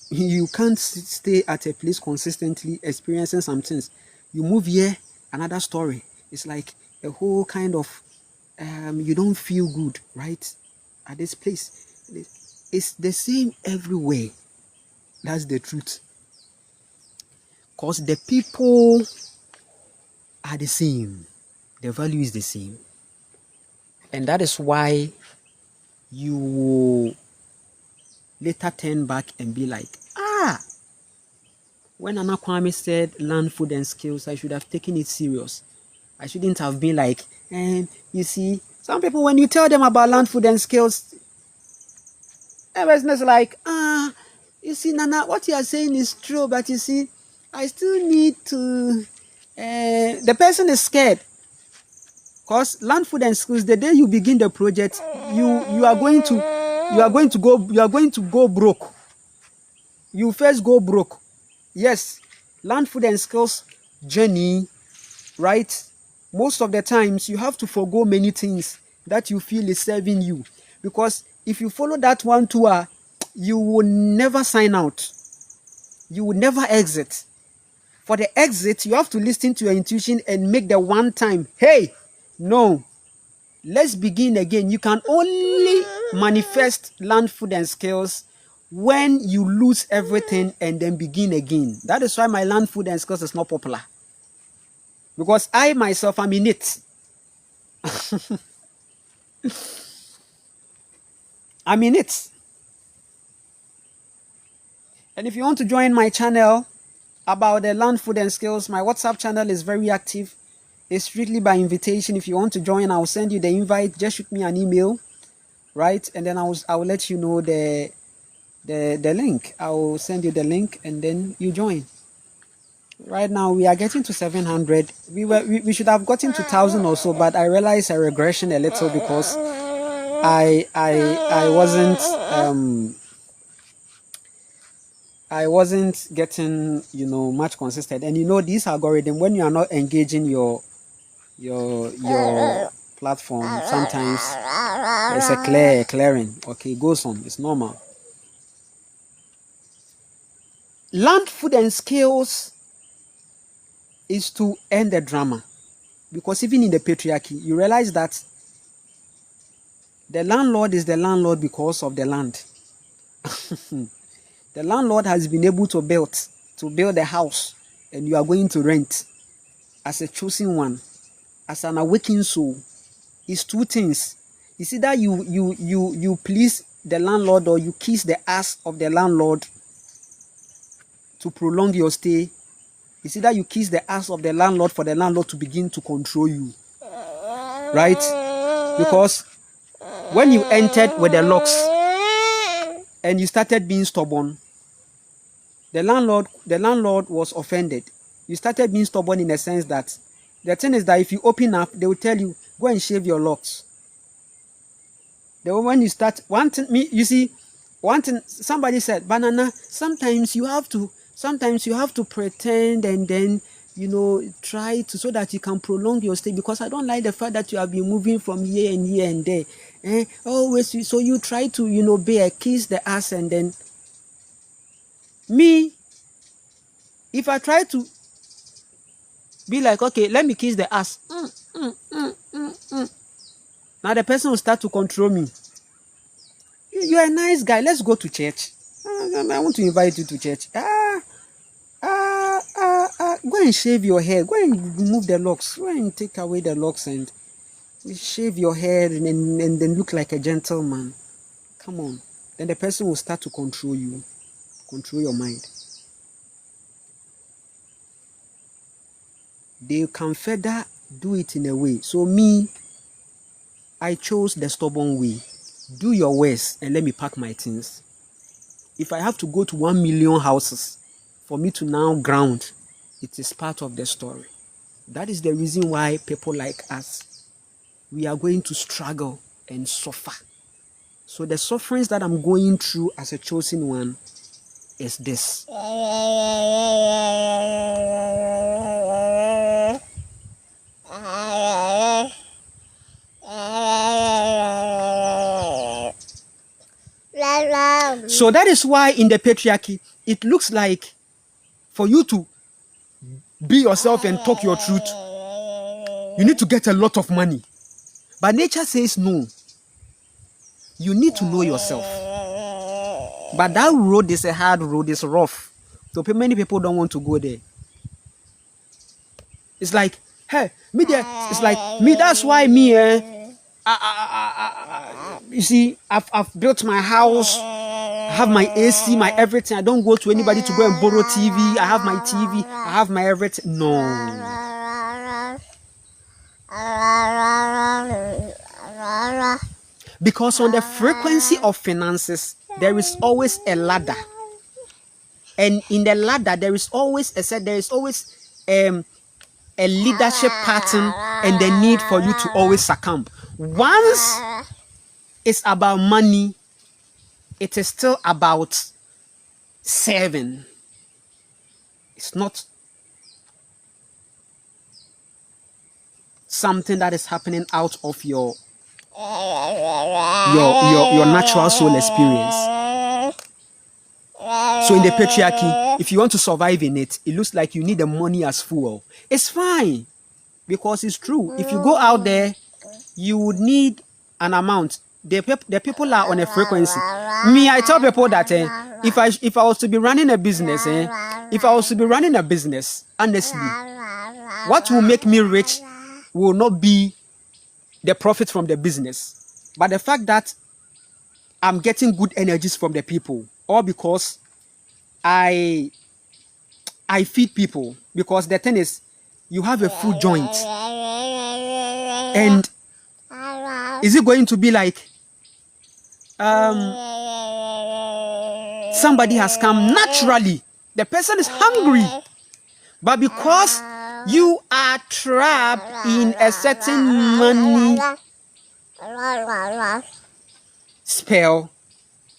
you can't stay at a place consistently experiencing some things. You move here, another story. It's like a whole kind of you don't feel good, right, at this place. It's the same everywhere. That's the truth. Because the people are the same. The value is the same. And that is why you will later turn back and be like, when Nana Kwame said land, food, and skills, I should have taken it serious. I shouldn't have been like, you see, some people, when you tell them about land, food, and skills, everyone's like, you see, Nana, what you are saying is true, but you see, I still need to, the person is scared. Because land, food, and skills, the day you begin the project, you are going to go broke. You first go broke. Yes, land, food, and skills journey, right? Most of the times you have to forgo many things that you feel is serving you, because if you follow that one tour, you will never sign out. You will never exit. For the exit, you have to listen to your intuition and make the one time, hey, no, let's begin again. You can only manifest land, food, and skills when you lose everything and then begin again. That is why my land, food, and skills is not popular. Because I myself am in it. I'm in it. And if you want to join my channel about the land, food, and skills, my WhatsApp channel is very active. It's strictly by invitation. If you want to join, I'll send you the invite. Just shoot me an email, right? And then I will let you know the link. I will send you the link and then you join. Right now we are getting to 700. We should have gotten to 1,000 or so, but I realized a regression a little because I wasn't getting much consistent. And this algorithm, when you are not engaging your platform, sometimes it's a clearing. Okay, it goes on. It's normal. Land, food, and skills is to end the drama, because even in the patriarchy, you realize that the landlord is the landlord because of the land. The landlord has been able to build a house, and you are going to rent as a chosen one, as an awakened soul. It's two things. It's either you please the landlord, or you kiss the ass of the landlord to prolong your stay. It's either you kiss the ass of the landlord for the landlord to begin to control you, right? Because when you entered with the locks and you started being stubborn, the landlord was offended. You started being stubborn in the sense that the thing is that if you open up, they will tell you, go and shave your locks. When you start, one thing, somebody said, Banana, sometimes you have to pretend and then, try to, so that you can prolong your stay, because I don't like the fact that you have been moving from here and here and there. Always, so you try to, kiss the ass, and then me, if I try to be like, okay, let me kiss the ass, now the person will start to control me. You're a nice guy, let's go to church. I want to invite you to church. Go and shave your hair. Go and remove the locks. Go and take away the locks and shave your hair and then look like a gentleman. Come on. Then the person will start to control you, control your mind. They can further do it in a way. So me, I chose the stubborn way. Do your worst and let me pack my things. If I have to go to 1 million houses for me to now ground, it is part of the story. That is the reason why people like us, we are going to struggle and suffer. So the sufferings that I'm going through as a chosen one is this. So that is why in the patriarchy, it looks like for you to be yourself and talk your truth, you need to get a lot of money. But nature says no. You need to know yourself. But that road is a hard road, it's rough. So many people don't want to go there. It's like, hey, me there. It's like me. That's why me. You see, I've built my house. I have my AC, my everything. I don't go to anybody to go and borrow TV. I have my TV. I have my everything. No. Because on the frequency of finances, there is always a ladder. And in the ladder, there is always a leadership pattern and the need for you to always succumb. Once it's about money, it is still about serving. It's not something that is happening out of your natural soul experience. So in the patriarchy, if you want to survive in it, it looks like you need the money as fuel. It's fine, because it's true. If you go out there, you would need an amount. The people are on a frequency. Me, I tell people that if I was to be running a business, honestly, what will make me rich will not be the profit from the business, but the fact that I'm getting good energies from the people, or because I feed people. Because the thing is, you have a food joint, and is it going to be like somebody has come naturally, the person is hungry, but because you are trapped in a certain money spell,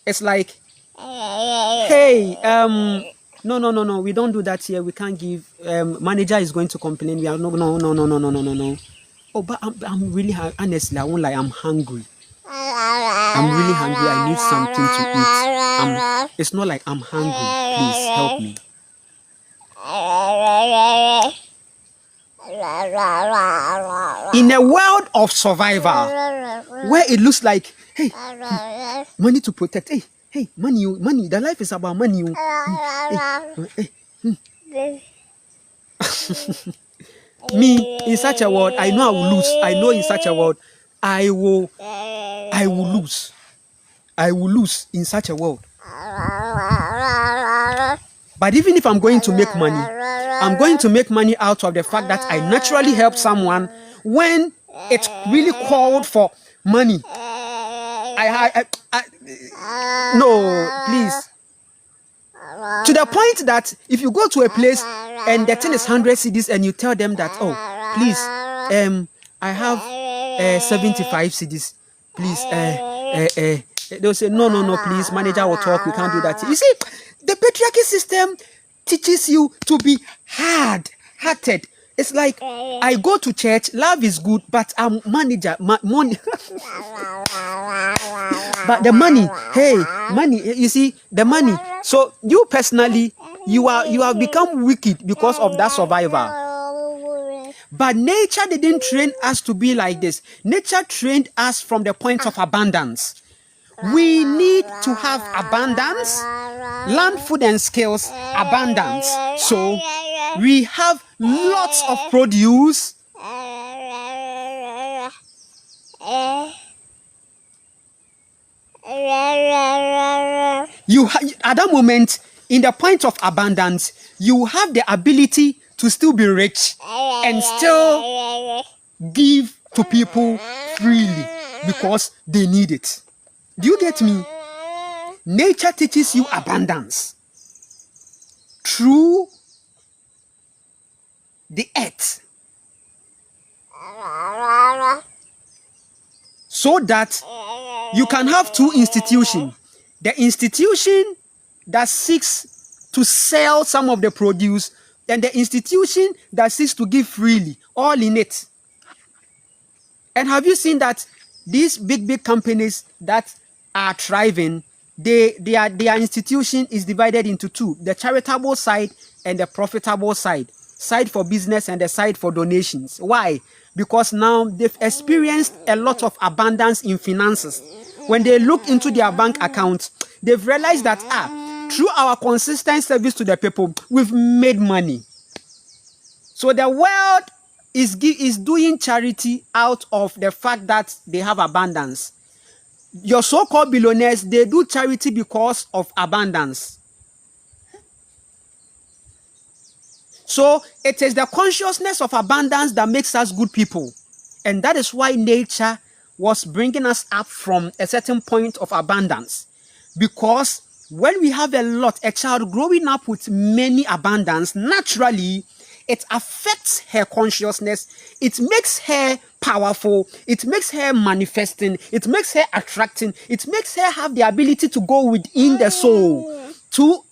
it's like, hey, no, we don't do that here. We can't give. Manager is going to complain. We are no. Oh, but I'm really honestly, I won't lie. I'm hungry. I'm really hungry. I need something to eat. It's not like I'm hungry. Please help me. In a world of survival, where it looks like, hey, money to protect. Hey, money. The life is about money. Me, in such a world, I know I will lose. I know in such a world, I will lose. I will lose in such a world. But even if I'm going to make money, I'm going to make money out of the fact that I naturally help someone when it's really called for money. No, please. To the point that if you go to a place and the thing is 100 cedis and you tell them that, oh, please, I have 75 cedis. Please, they'll say, no, please, manager will talk. We can't do that. You see, the patriarchy system teaches you to be hard-hearted. It's like, I go to church, love is good, but I'm manager, money. But the money, money, you see, the money. So you personally, you have become wicked because of that survival. But nature didn't train us to be like this. Nature trained us from the point of abundance. We need to have abundance, land, food, and skills, abundance. So we have lots of produce. At that moment, in the point of abundance, you have the ability to still be rich and still give to people freely because they need it. Do you get me? Nature teaches you abundance through the earth, so that you can have two institutions. The institution that seeks to sell some of the produce, and the institution that seeks to give freely, all in it. And have you seen that these big companies that are thriving, their institution is divided into two: the charitable side and the profitable side. Side for business and the side for donations. Why? Because now they've experienced a lot of abundance in finances. When they look into their bank accounts, they've realized that through our consistent service to the people, we've made money. So the world is doing charity out of the fact that they have abundance. Your so-called billionaires, they do charity because of abundance. So it is the consciousness of abundance that makes us good people. And that is why nature was bringing us up from a certain point of abundance. Because when we have a child growing up with many abundance, naturally, it affects her consciousness. It makes her powerful. It makes her manifesting. It makes her attracting. It makes her have the ability to go within the soul to...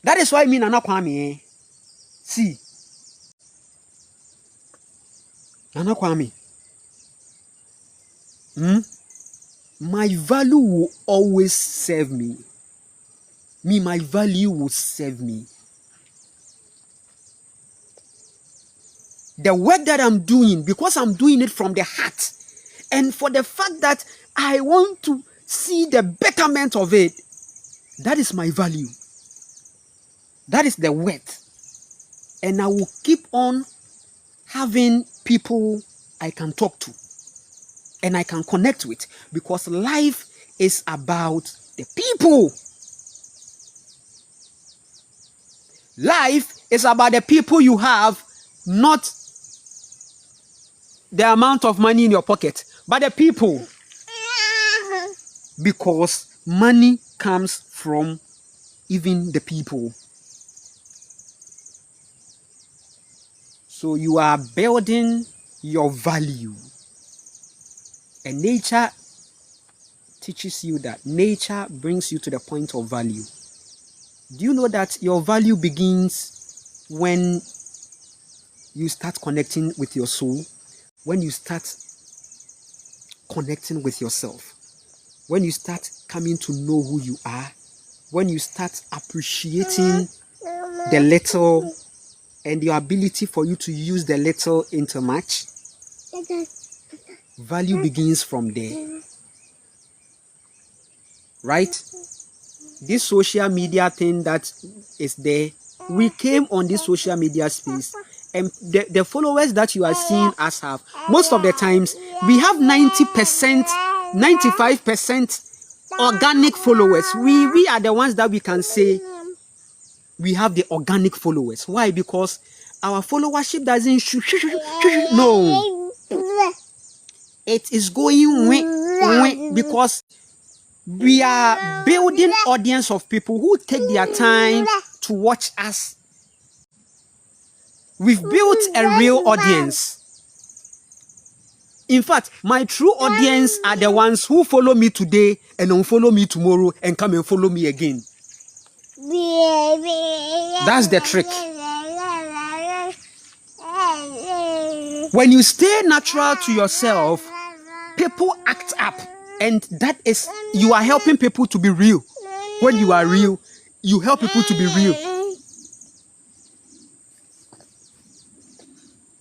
That is why I mean Nana Kwame. See. Nana Kwame. My value will always serve me. My value will serve me. The work that I'm doing, because I'm doing it from the heart, and for the fact that I want to see the betterment of it, that is my value. That is the worth. And I will keep on having people I can talk to and I can connect with, because life is about the people. Life is about the people you have, not the amount of money in your pocket, but the people. Because money comes from even the people. So you are building your value. And nature teaches you that. Nature brings you to the point of value. Do you know that your value begins when you start connecting with your soul? When you start connecting with yourself? When you start coming to know who you are? When you start appreciating the little and your ability for you to use the little into much? Value begins from there. Right? This social media thing that is there, we came on this social media space, and the followers that you are seeing us have, most of the times, we have 90%, 95% organic followers. We are the ones that we can say we have the organic followers. Why? Because our followership doesn't no. It is going because we are building audience of people who take their time to watch us. We've built a real audience. In fact, my true audience are the ones who follow me today and unfollow me tomorrow and come and follow me again. That's the trick. When you stay natural to yourself, people act up, and that is, you are helping people to be real. When you are real, you help people to be real.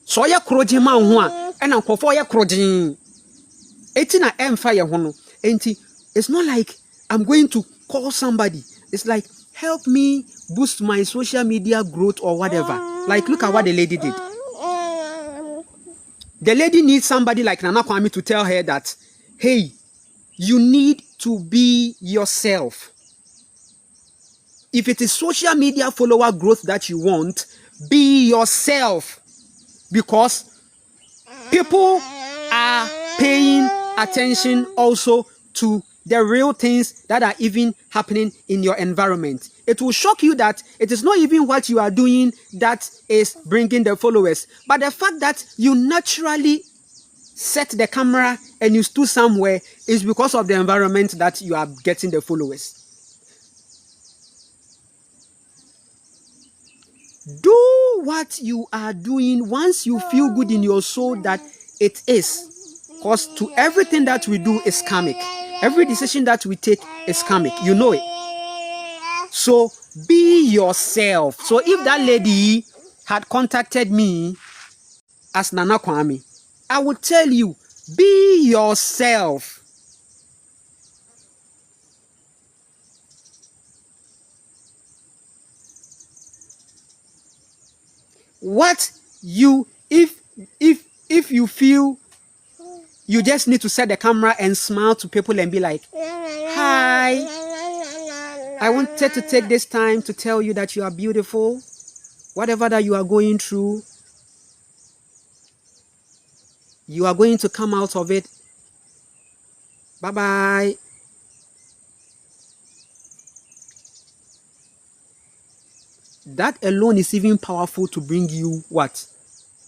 So ya kroje ma ho and ankofo ya kroje eti na emfa ye ho no enti, it's not like I'm going to call somebody. It's like, help me boost my social media growth or whatever. Like, look at what the lady did. The lady needs somebody like Nana Kwame to tell her that, hey, you need to be yourself. If it is social media follower growth that you want, be yourself. Because people are paying attention also to the real things that are even happening in your environment. It will shock you that it is not even what you are doing that is bringing the followers, but the fact that you naturally set the camera and you stood somewhere is because of the environment that you are getting the followers. Do know what you are doing once you feel good in your soul that it is. Because to everything that we do is karmic. Every decision that we take is karmic. You know it. So be yourself. So if that lady had contacted me as Nana Kwame, I would tell you, be yourself. What you, if you feel you just need to set the camera and smile to people and be like, hi, I wanted to take this time to tell you that you are beautiful. Whatever that you are going through, you are going to come out of it. Bye-bye. That alone is even powerful to bring you what?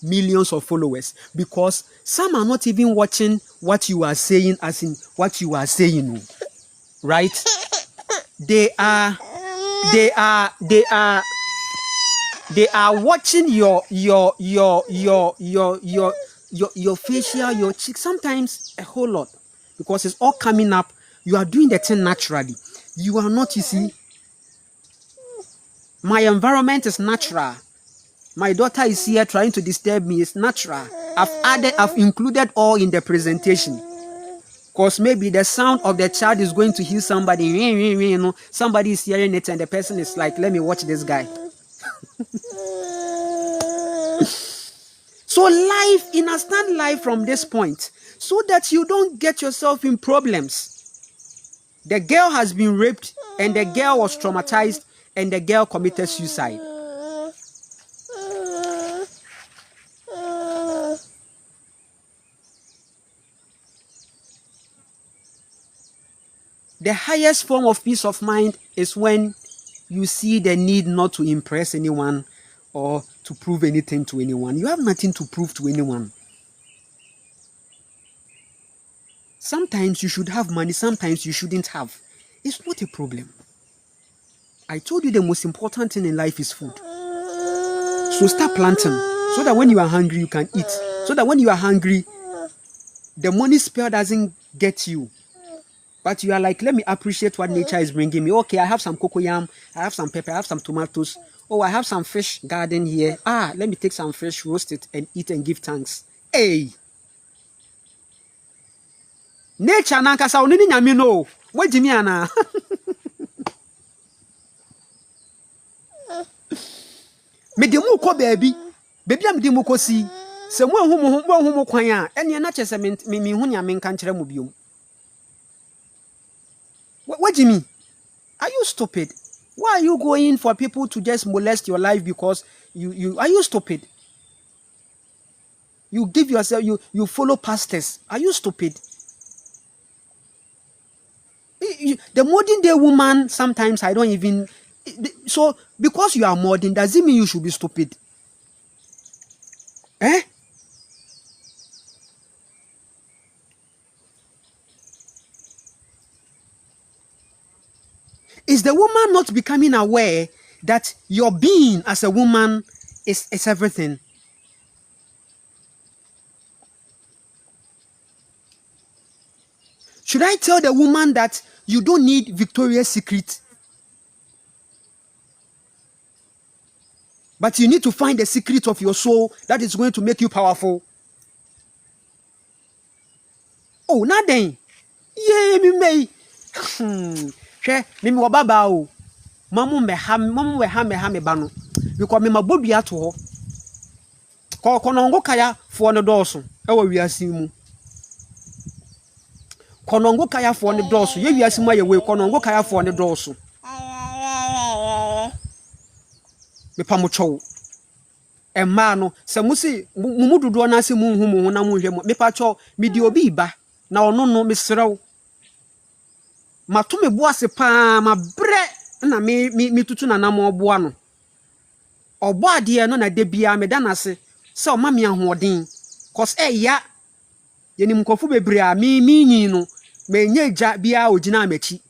Millions of followers. Because some are not even watching what you are saying as in what you are saying. Right? They are watching your facial, your cheek, sometimes a whole lot, because it's all coming up. You are doing the thing naturally. You are not, you see. My environment is natural. My daughter is here trying to disturb me. It's natural. I've included all in the presentation. Because maybe the sound of the child is going to hear somebody. You know, somebody is hearing it and the person is like, let me watch this guy. So understand life from this point so that you don't get yourself in problems. The girl has been raped and the girl was traumatized and the girl committed suicide. The highest form of peace of mind is when you see the need not to impress anyone or to prove anything to anyone. You have nothing to prove to anyone. Sometimes you should have money, sometimes you shouldn't have. It's not a problem. I told you the most important thing in life is food. So start planting so that when you are hungry, you can eat. So that when you are hungry, the money spell doesn't get you. But you are like, let me appreciate what nature is bringing me. Okay, I have some cocoyam, I have some pepper, I have some tomatoes. Oh, I have some fish garden here. Let me take some fish, roast it, and eat and give thanks. Hey! Nature nankasa onini nyame no. What do you mean, Anna? Me demu ko baby. Baby am demu ko si. Se mo hu kwan a, ene na chese me hu nyame nka nkyere mo biom. What do you mean? Are you stupid? Why are you going for people to just molest your life because you are you stupid? You give yourself, you follow pastors. Are you stupid? The modern day woman, sometimes I don't even... So, because you are modern, does it mean you should be stupid? Eh? Is the woman not becoming aware that your being as a woman is everything? Should I tell the woman that you don't need Victoria's Secret, but you need to find the secret of your soul that is going to make you powerful? Oh, nothing. Yeah, me may. Me wababa o. Mamu me ha me bano. Because me mabodua to ho. Konongo kaya fo ne dooso. Ewa wiase mu. Konongo kaya fo ne dooso. Ye wiase mu aye we konongo kaya fo ne dooso. Me pamocho. Emma no se musi mumududo na se munhu mu na munhwe mo. Me pacho me di obi ba na ono no me serew. Matume boase pa ma bre na me tutu na nam oboa no. Obo ade no na de bia me da na se se o ma me ahoden cause ya yenim kofu bebre a mi nyi no me nya gya bia ogina amachi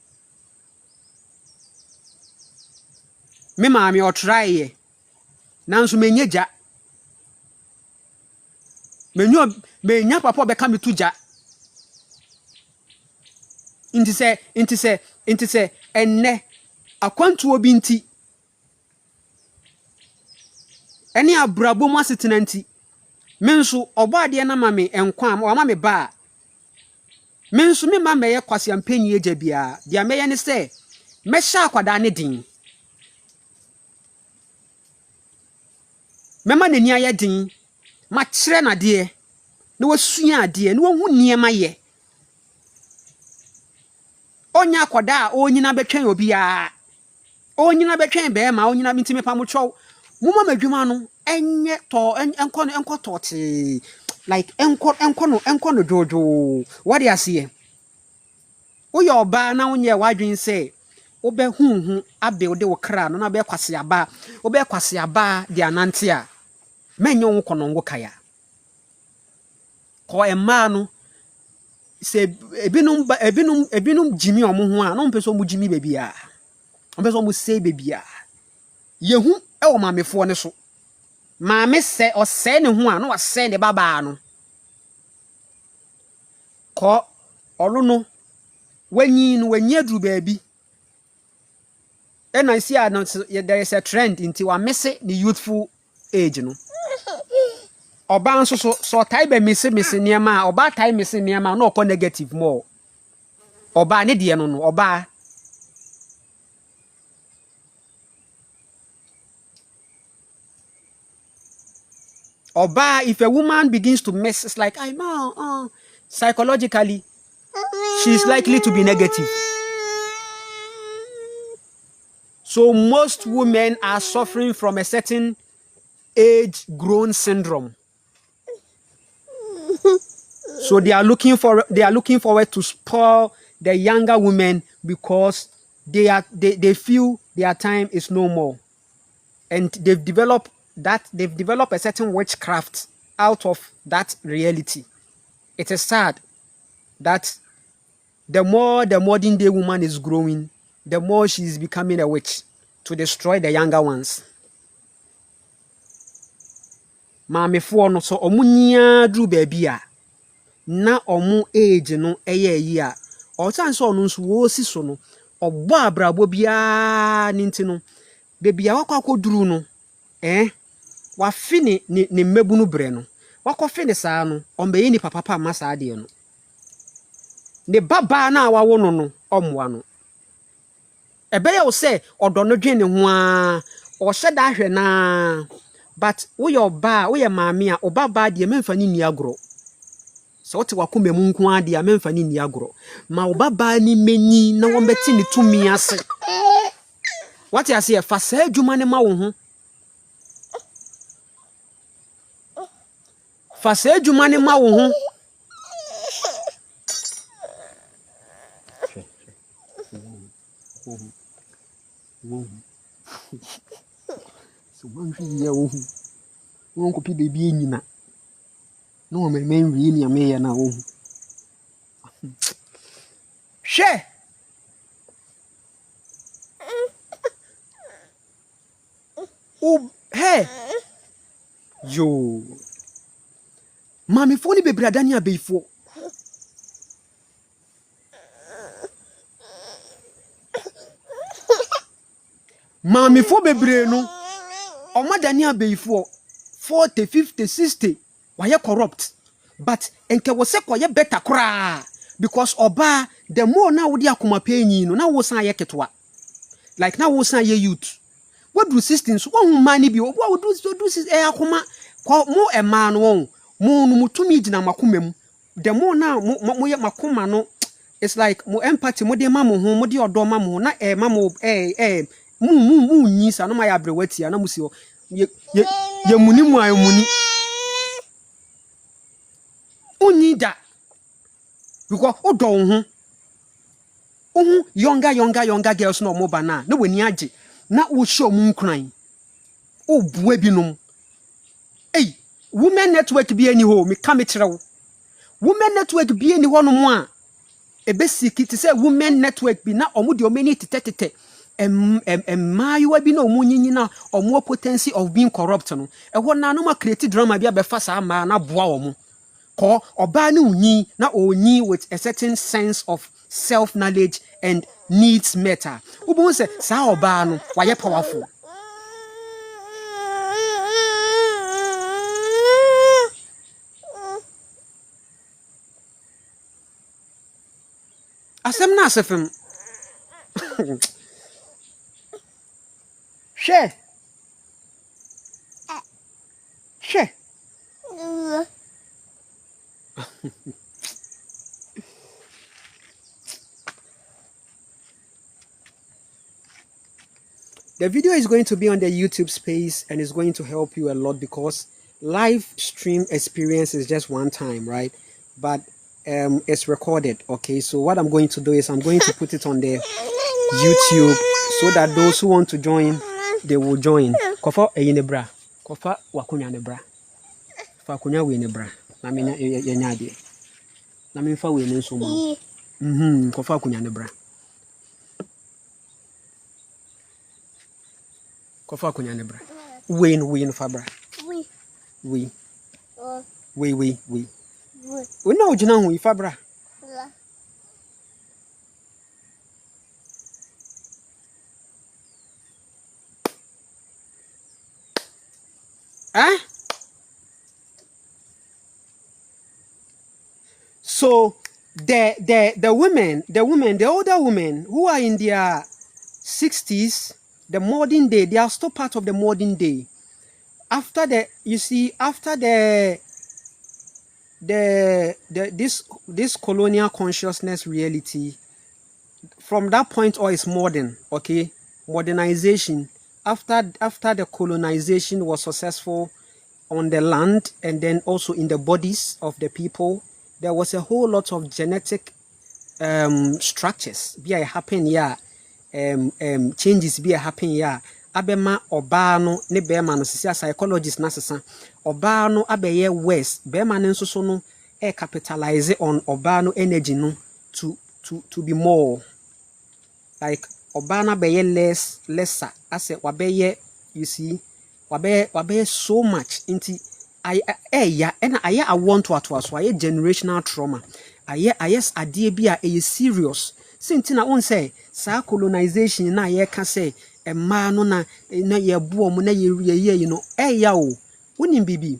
me ma me o try ye nanso menyeja menya papa be ka me tuja inti se enne akwantu obi nti ene abrabo mu asetena nti menso obade na mame enkwa ma mame ba menso me mama ye kwase ampanyi eja bia dia meye ne se mesha akwada ne din mema nani aye din ma kire na de na wasua ade na wahu niema ye onya akwada onyina betwen obi a onyina betwen be ma onyina ntimi pamotwo muma madwuma no enye to enko tote like enko no jojo what do you see wo yo ba na wonye wadwen se obe hunhu abe ode wo kra no na be kwase aba de anante a menye wo konongo kaya ko emma no se ebinum jimi omo ho a no mpeso mu jimi bebia mpeso mu sei bebia yehu e wo mamefo ne so maame se o se ne ho a no wa se ne baba no ko olu no wanyi aduru baabi and I see there is a trend into wa messe the youthful age no oba nso so tai be messe niema oba tai messe niema no ko negative more oba ne de no oba if a woman begins to mess, it's like I know psychologically she's likely to be negative. So most women are suffering from a certain age-grown syndrome. So they are looking forward to spoil the younger women because they feel their time is no more, and they've developed a certain witchcraft out of that reality. It is sad that the more the modern day woman is growing, the more she is becoming a witch to destroy the younger ones. Mame fo no so omunya dru baby a na omu age no eye yi a o tan so no nso wo si so no ogbo abrabo bia ninti no baby a wakwa duru no wa fini ni mebu no bre no wakwa fini saa no ombe ni papa masa ade no ne baba na wawo no omwa no ebe ya wo se odo no dwen ne ho a o hye da hwe na but wo ye oba wo ye maame a obaba de memfa ni agro so wote wakoma mu nko ade a memfa ni agro ma obaba ni menyi na wo beti ni tumi ase what you say fa sa adwuma ne ma wo ho fa sa adwuma ne ma wo ho so man ya wo won ko pi baby nyina no me wi ni ame ya na wo she hey yo mami fo ni bebrada ni abeifo mami fo bebre no omadani abeifo 40 50 60 why corrupt but enke wo se koye better kra because oba the more na wo di akoma panyi no na wo san ye ketwa like na wo san ye youth what do systems wo hu mani bi wo do akoma ko mo e ma no wo mo no mutumi gina makoma mu the more na mo ye makoma no it's like mo empathy mo de ma mo ho mo de odo ma mo na ma mo mu nyisa no ma ya brewati na musi ho ye muni mu ayomuni unida because odo ho younger girls no mo bana na wani age na wo show mu nkran o bua binom women network bi ani ho me ka me kirewo women network bi ani ho no mo a ebesiki ti say women network bi na omo de omeni tete you be no munyina or more potency of being corrupt. No, and what no created drama be a befasa man, a boom. Ko oba no nyi na onyi with a certain sense of self-knowledge and needs matter. Ubu say sa oba no waye powerful. Asem na asefem. She. She. The video is going to be on the YouTube space and it's going to help you a lot because live stream experience is just one time, right? But it's recorded, okay? So what I'm going to do is I'm going to put it on the YouTube so that those who want to join, they will join. Kofa eyinebra. Kofa wakunya nebra. Fa kunya we nebra. Na me yenya de. Na me fa we ne nso ma. Kofa kunya nebra. Kofa kunya nebra. We no fabra. We. We. We no jina hu ifabra. So the older women who are in their 60s, the modern day, they are still part of the modern day. After this colonial consciousness reality, from that point on is modern, okay? Modernization. After the colonization was successful on the land and then also in the bodies of the people, there was a whole lot of genetic structures be happen here, changes be happen here. Abema obano ne bema no sisi psychologists na sesa obano abeye west bema ne nso so no capitalize on obano energy no to be more like obana beye lesser as wabeye, you see, wabeye so much into and I want to so I generational trauma. Yes adie bia serious. Since na say sa colonization na ye can say a man na ye boom na ye you know o wonim bibi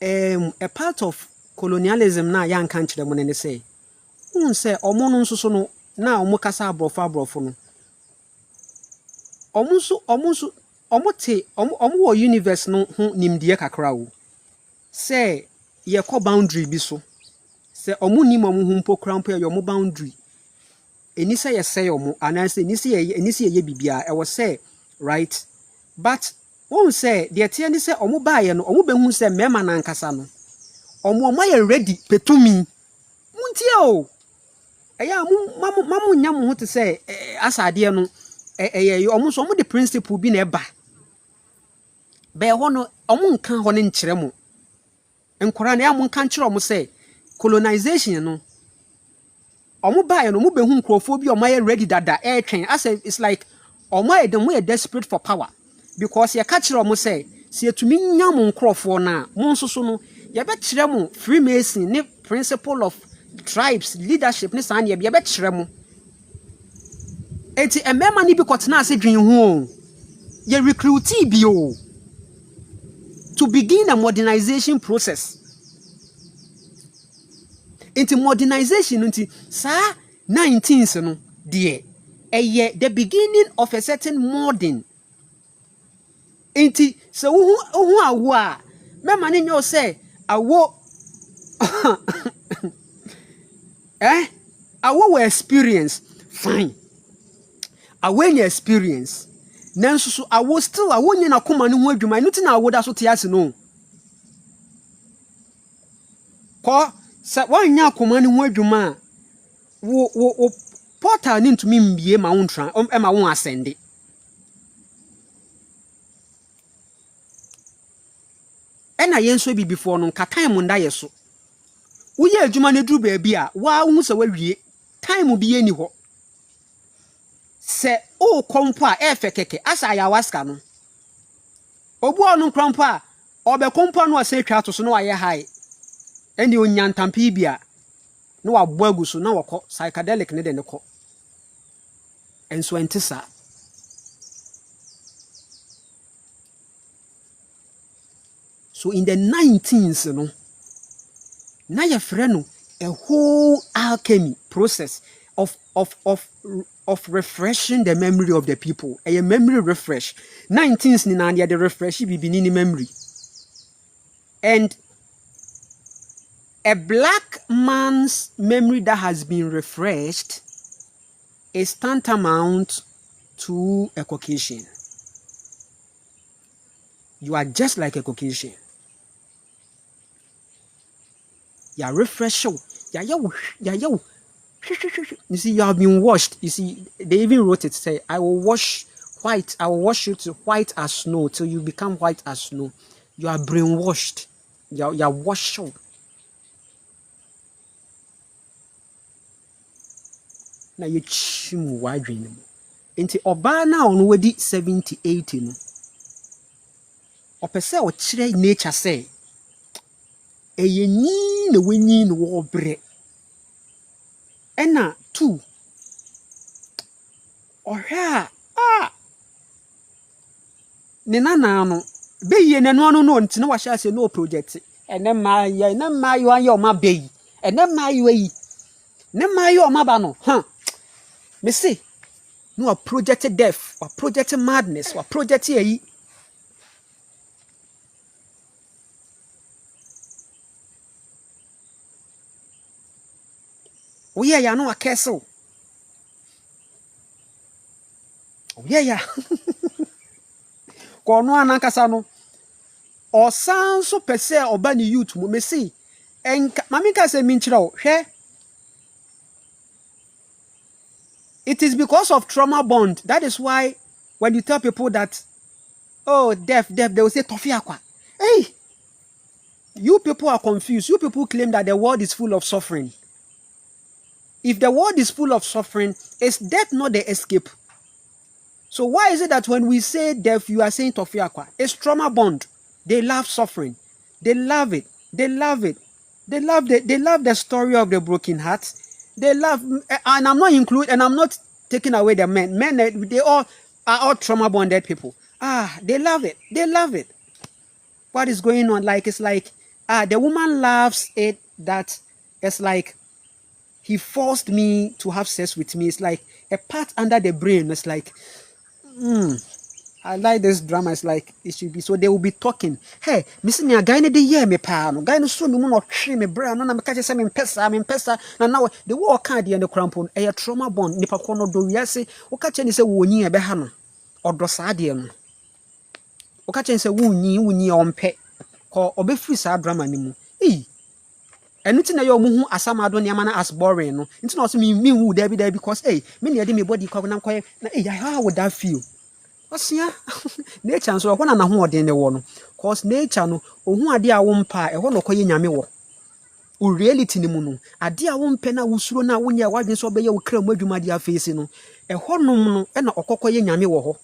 a part of colonialism na yan kan kire mo ne say say omo no nso so no na omo kasa abrofo no omo wo universe no ho nimdie kakra o say ye ko boundary bi so say omo nim omo hu mpo krampo ye omo boundary eni say ye say omo ananse eni say ye bibia e was say right, but won say the tie ni say omo baaye no omo behu say mema na nkasa no omo ye ready petumi muntie o eya mamu nya mo ho te say asade no omo so omo the principle bi na eba be ho no omo nkan ho ne nkire mo enkora na ya mo nkan kire omo say colonization no omo baaye no mo behu nkrofo bi omo ye ready dada twen as it's like omo dem we desperate for power because ye ka kire omo say se etumi nya mo nkrofo na mo nso so no ye be kire mo freemason ne principle of tribes leadership ne san ye be kire mo enti emema ni bi kotena ase dwen ho ye recruit bi o to begin a modernization process. Into modernization into sa 19th no de the beginning of a certain modern into so who awa me mane nyo say awo awo experience fine awo experience nanso so awo still awo nyina koma ne ho adwuma no ti na awo da so te ase no ko sa wanya koma ne ho adwuma wo portal ni ntumi mbie ma wontra ma won asende ena yenso bi before no ka time nda yeso wo ye adwuma ne duru ba bia wa hu se wawie time bi ye ni ho Se o kompa efe keke asa ayawaska no. Obu onu krompa obe kompa no ase twa to so no aye high. Eni onyantampi bia no wabɔ agu so na wɔkɔ psychedelic ne de ne kɔ. Enso entisa. So in the 19th no na ye frɛ no a whole alchemy process of refreshing the memory of the people. A memory refresh. 19th ni na the refresh bibini ni memory. And a black man's memory that has been refreshed is tantamount to a Caucasian. You are just like a Caucasian. You are refreshed. You see, you have been washed. You see, they even wrote it, say, I will wash you to white as snow till you become white as snow. You are brainwashed. You are washed out. Now you chim wide dream. Into Obana on wedi 70, 80 no. Opese o chire nature say. Eye ni na wenyi no wo bre. Ena 2. Ohwa ne nana no be ye ne no no nti na wa sha se no project. Ene ma ye o ma be yi. Ene ma ye yi. Ne ma ye o ma ba no. Me say no a projected death or projected madness or projected ye. We are no a castle. Yeah. Kono anankasa no. Or sound so per se or bani youth me see. And mamika say minchira hwe. It is because of trauma bond. That is why when you tell people that, oh, death, they will say, Tofiakwa. Hey, you people are confused. You people claim that the world is full of suffering. If the world is full of suffering, is death not the escape? So why is it that when we say death, you are saying Tofiakwa? It's trauma bond. They love suffering. They love it. They love it. They love the story of the broken heart. They love, and I'm not taking away the men. Men, they all are all trauma bonded people. They love it. They love it. What is going on? Like, it's like, the woman loves it that it's like, he forced me to have sex with me. It's like a part under the brain. It's like, I like this drama. It's like it should be. So they will be talking. Hey, missing a guy in the year, me pan. Guy no so me mo tree me brand. No na me catch say me pesa. Now the war card and the crampon. A trauma bond. Nipa kono do we say. O catch any say woni e be ha no. Odo sa de no. O catch any say woni ompe. Ko obe free sa drama ni mu. And it's na yo muhu asamado niama na as boring no. It's not me who there be there because me near me body kwa na kwa na how would that feel? Osia nature so ho na ho odin ne wo no cause nature no ohu ade a wo mpa e ho no koye nyame wo o reality ni mu no ade a wo mpa na wusuro na wo nya wadwen so obeye wo kra mu adwuma de afeesi no e ho nom no e na okokoye nyame wo ho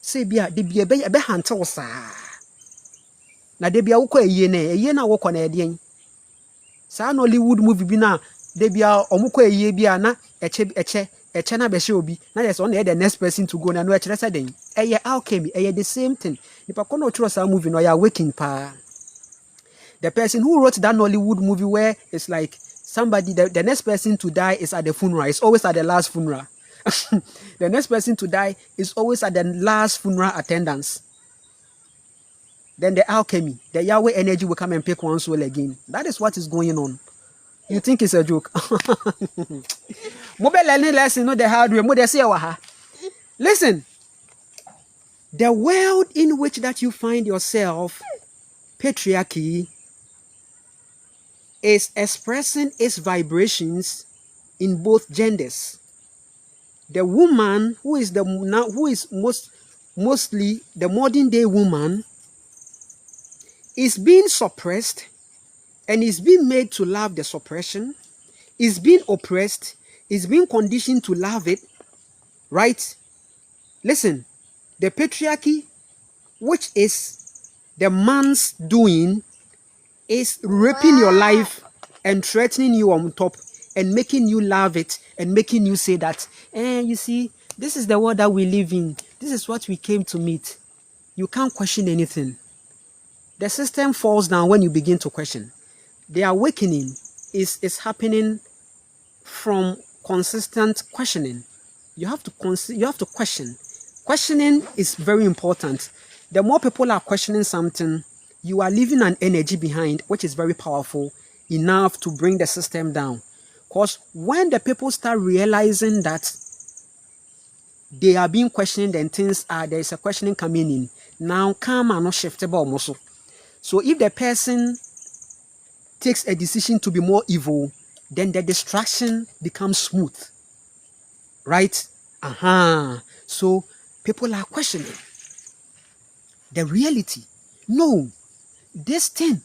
se bia de bia be hante wo saa na de bia wo kɔ eye na wo kɔ na ede en saa no Hollywood movie bi na de bia omukɔ eye bia na eche na be she obi na yes on the next person to go na no e kire say den alchemy the same thing nipa kono chiro sa movie no ya waking pa the person who wrote that Hollywood movie where it's like somebody the next person to die is at the funeral. It's always at the last funeral. The next person to die is always at the last funeral attendance. Then the alchemy, the Yahweh energy will come and pick one soul again. That is what is going on. You think it's a joke? Listen, the world in which that you find yourself, patriarchy, is expressing its vibrations in both genders. The woman who is mostly the modern day woman is being suppressed and is being made to love the suppression, is being oppressed, is being conditioned to love it. right? Listen, the patriarchy, which is the man's doing, is raping your life and threatening you on top and making you love it and making you say that, you see, this is the world that we live in. This is what we came to meet. You can't question anything. The system falls down when you begin to question. The awakening is happening from consistent questioning. You have to question. Questioning is very important. The more people are questioning something, you are leaving an energy behind, which is very powerful enough to bring the system down. Because when the people start realizing that they are being questioned and things are, there is a questioning coming in, now karma not shiftable muscle. So if the person takes a decision to be more evil, then the distraction becomes smooth, right? So people are questioning the reality. No, this thing,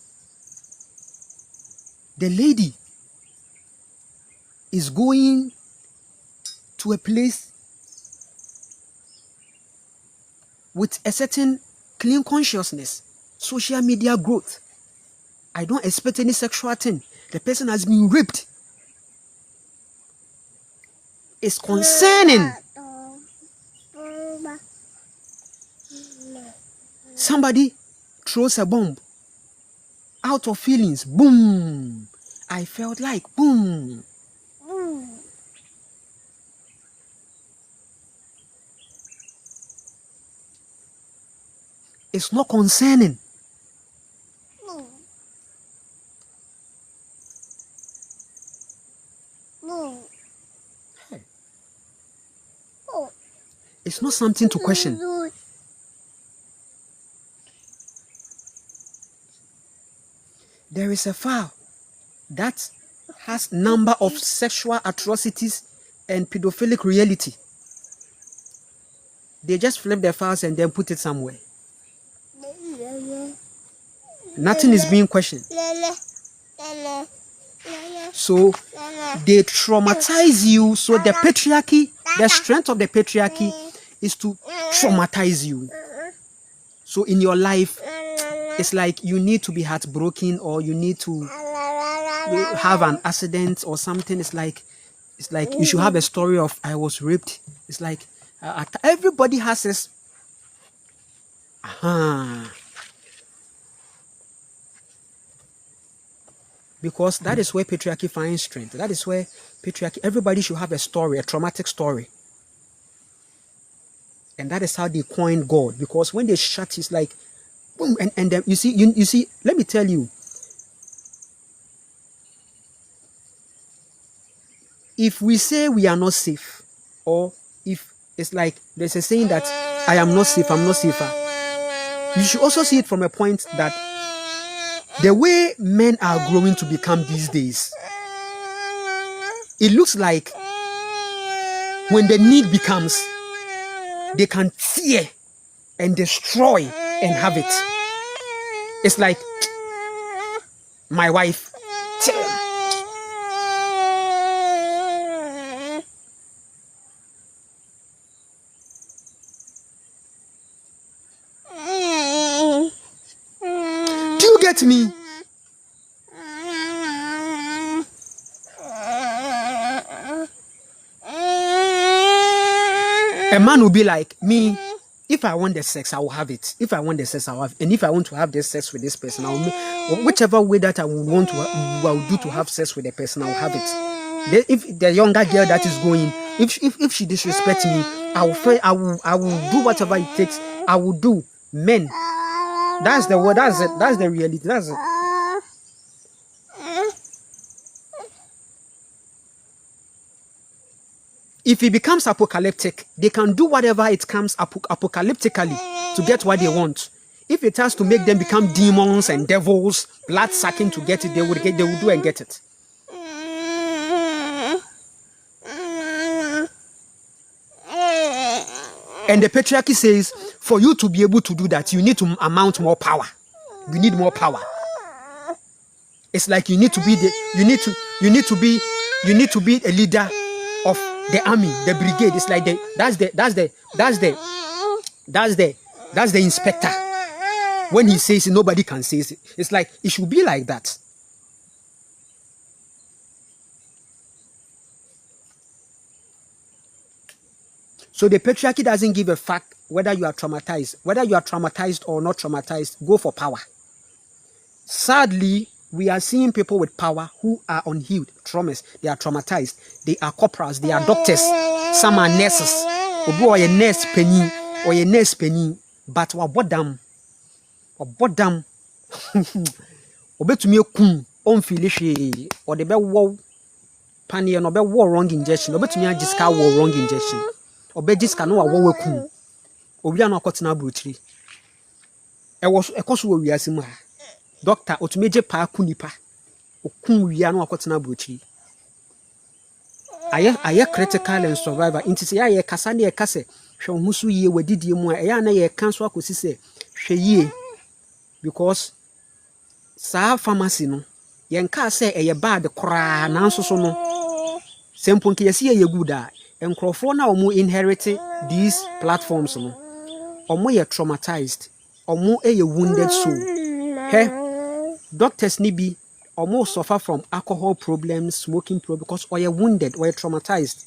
the lady is going to a place with a certain clean consciousness, social media growth. I don't expect any sexual thing. The person has been raped. It's concerning. Somebody throws a bomb out of feelings. Boom. I felt like boom. It's not concerning. Hey. It's not something to question. There is a file that has number of sexual atrocities and pedophilic reality. They just flip the files and then put it somewhere. Nothing is being questioned. So they traumatize you. So the patriarchy, the strength of the patriarchy is to traumatize you. So in your life, it's like you need to be heartbroken or you need to have an accident or something. It's like you should have a story of I was raped. It's like everybody has this. Because that is where patriarchy finds strength. That is where patriarchy, everybody should have a story, a traumatic story. And that is how they coined God. Because when they shut, it's like, boom, and then you see, let me tell you, if we say we are not safe, or if it's like there's a saying that I am not safe, I'm not safer, you should also see it from a point that the way men are growing to become these days, it looks like when the need becomes, they can tear and destroy and have it. It's like my wife. Do you get me? A man will be like, me, if I want the sex, I will have it. If I want the sex, I will have it. And if I want to have this sex with this person, I will make, whichever way that I would want to, I will do to have sex with the person, I will have it. If the younger girl that is going, if she disrespects me, I will do whatever it takes. I will do. Men, that's the word. That's it. That's the reality. That's it. If it becomes apocalyptic, they can do whatever it comes apocalyptically to get what they want. If it has to make them become demons and devils, blood sucking to get it, they will do and get it. And the patriarchy says, for you to be able to do that, you need to amount more power. You need more power. It's like you need to be a leader of the army, the brigade. It's like that's the inspector. When he says it, nobody can say it. It's like it should be like that. So the patriarchy doesn't give a fuck whether you are traumatized. Whether you are traumatized or not traumatized, go for power. Sadly, we are seeing people with power who are unhealed, traumas. They are traumatized. They are corporals. They are doctors. Some are nurses. Obu or a nurse penny or a nurse penny. But wabodam. Obetumi okum on filishi or the be wo panier no be wo wrong injection. Obetumi ajiska wo wrong injection. Obejiska no wo wekum. Obi an akotena brutri. E was ekoso wo wiase mu ha. Doctor otumeje pa kunipa. Okun wia no akotena brutri. Aye critical and survivor. Inti se aye kasa ne e kase hwe ho so yie wadidie mu a ya na ye kan so akosi se hwe yie because sa pharmacy no yen ka se eye bad kra na nso so no sempo nke yesi ye good a enkrofo na omo inherit these platforms no omo ye traumatized omo ye wounded soul he doctors ni bi omo suffer from alcohol problems, smoking problems because or you wounded or you traumatized.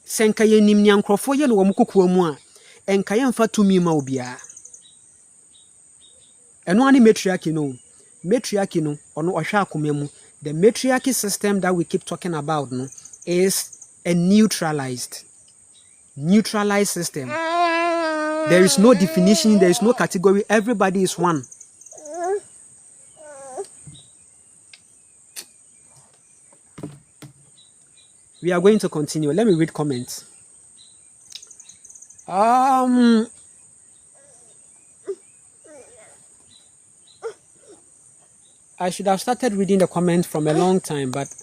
Senka ye nim nyankrofo ye no wo mkokuo mu a enka ye mfa tumi ma obia eno ani matriarchy no ono ohwa akoma mu. The matriarchy system that we keep talking about no is a neutralized system. There is no definition, there is no category, everybody is one. We are going to continue. Let me read comments. I should have started reading the comments from a long time, but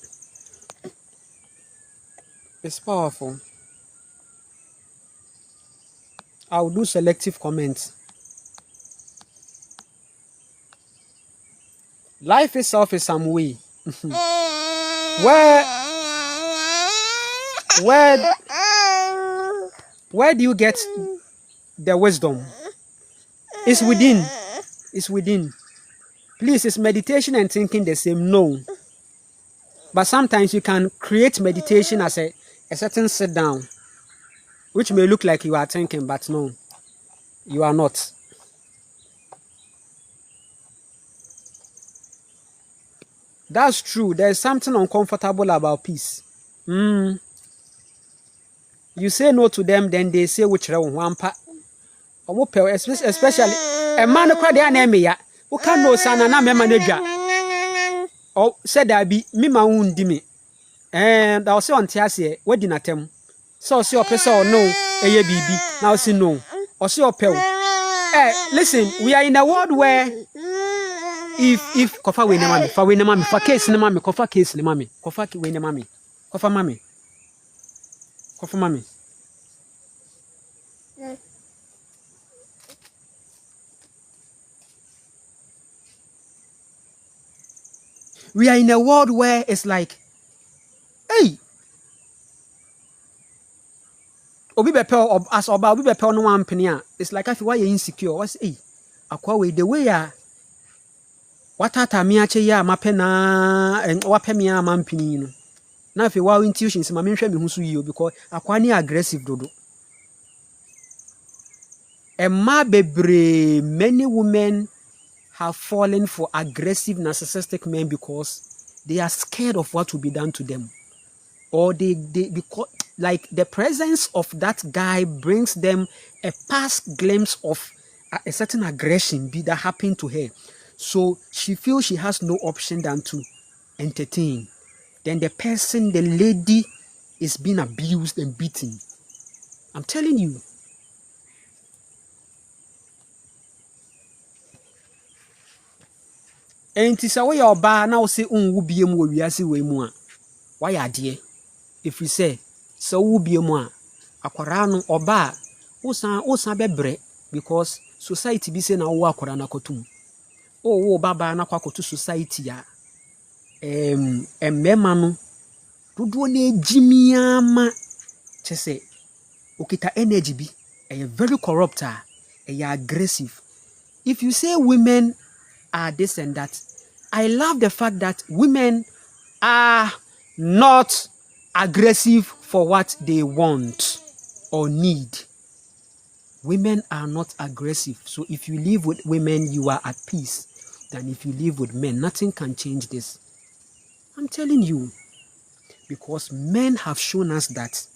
it's powerful. I'll do selective comments. Life itself is some way. Where do you get the wisdom? It's within. It's within. Please, is meditation and thinking the same? No. But sometimes you can create meditation as a certain sit down, which may look like you are thinking, but no, you are not. That's true. There's something uncomfortable about peace. You say no to them, then they say which one part. Especially a man who their name ya who can know sana na me manager. Oh, said I be me ma undi me. And I'll say on Tiasia, wedding at them. So see your person or no, a baby. Now see no. Or see your pill. Listen, we are in a world where if kofa we na mami, for case na mami, kofa case na mami, kofa we na mami, kofa mami. Kofa mami. We are in a world where it's like, hey, obi be pel as oba obi be pel no one penny. It's like I feel why you insecure. What's hey, akwa we the way ya watata mi ache ya mapena and wape mi ya mampini no. Na fe wa intuition se ma menhwe me husu yi because akwa ni aggressive dodo. Emma bebre, many women have fallen for aggressive narcissistic men because they are scared of what will be done to them, or because like the presence of that guy brings them a past glimpse of a certain aggression that happened to her, so she feels she has no option than to entertain. Then the person, the lady, is being abused and beaten. I'm telling you. Enti sa we your ba na wo se unwu biem wo wiase we mu a why ade if we say so wo biem a akwara no oba Osan bebre because society be say na wo akwara na kotum. Wo baba na kwakoto society ya. Mmema no dodo na ejimia ma chese okita energy bi very corrupt aggressive. If you say women are this and that, I love the fact that women are not aggressive for what they want or need. Women are not aggressive. So if you live with women, you are at peace. Than if you live with men, nothing can change this. I'm telling you. Because men have shown us that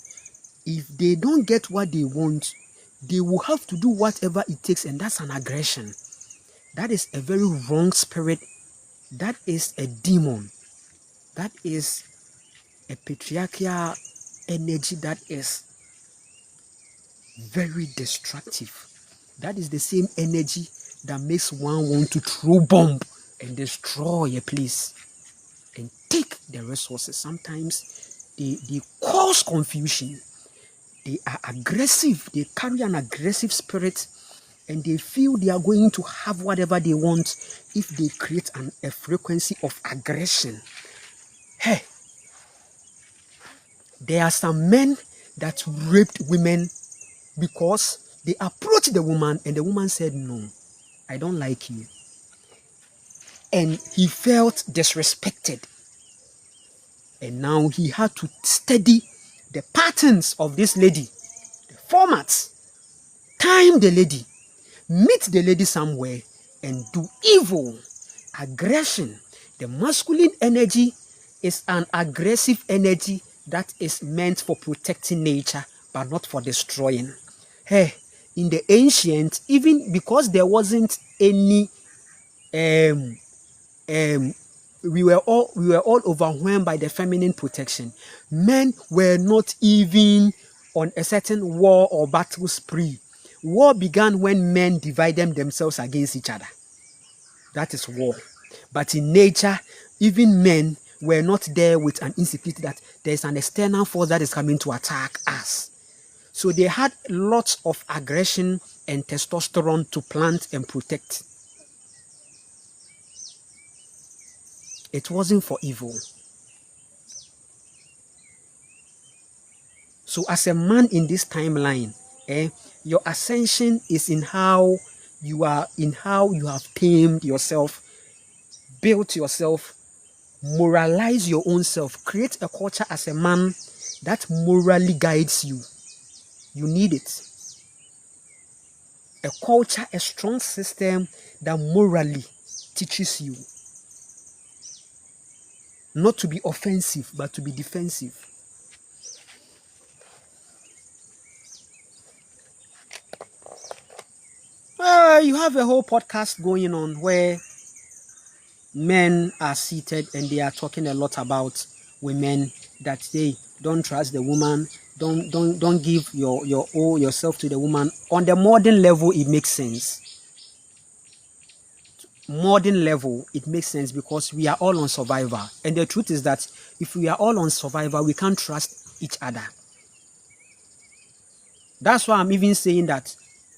if they don't get what they want, they will have to do whatever it takes, and that's an aggression. That is a very wrong spirit. That is a demon. That is a patriarchal energy that is very destructive. That is the same energy that makes one want to throw bomb and destroy a place and take the resources. Sometimes they cause confusion. They are aggressive. They carry an aggressive spirit, and they feel they are going to have whatever they want if they create a frequency of aggression. Hey, there are some men that raped women because they approached the woman and the woman said, no, I don't like you. And he felt disrespected. And now he had to study the patterns of this lady, the formats, time the lady, meet the lady somewhere and do evil, aggression. The masculine energy is an aggressive energy that is meant for protecting nature, but not for destroying. Hey, in the ancient, even because there wasn't any, we were all overwhelmed by the feminine protection. Men were not even on a certain war or battle spree. War began when men divided themselves against each other. That is war. But in nature, even men were not there with an insecurity that there is an external force that is coming to attack us. So they had lots of aggression and testosterone to plant and protect. It wasn't for evil. So as a man in this timeline, your ascension is in how you have tamed yourself, built yourself, moralize your own self, create a culture as a man that morally guides you. You need it. A culture, a strong system that morally teaches you not to be offensive, but to be defensive. You have a whole podcast going on where men are seated and they are talking a lot about women, that they don't trust the woman, don't give yourself to the woman. On the modern level, it makes sense. Modern level, it makes sense because we are all on survival. And the truth is that if we are all on survival, we can't trust each other. That's why I'm even saying that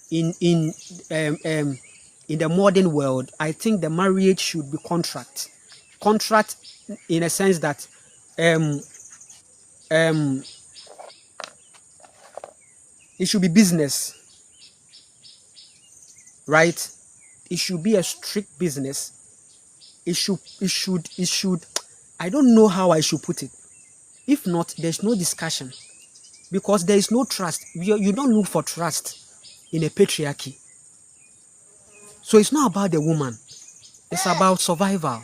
in the modern world, I think the marriage should be contract in a sense that it should be business, right? It should be a strict business. It should I don't know how I should put it. If not, there's no discussion because there is no trust. You don't look for trust in a patriarchy. So it's not about the woman. It's about survival.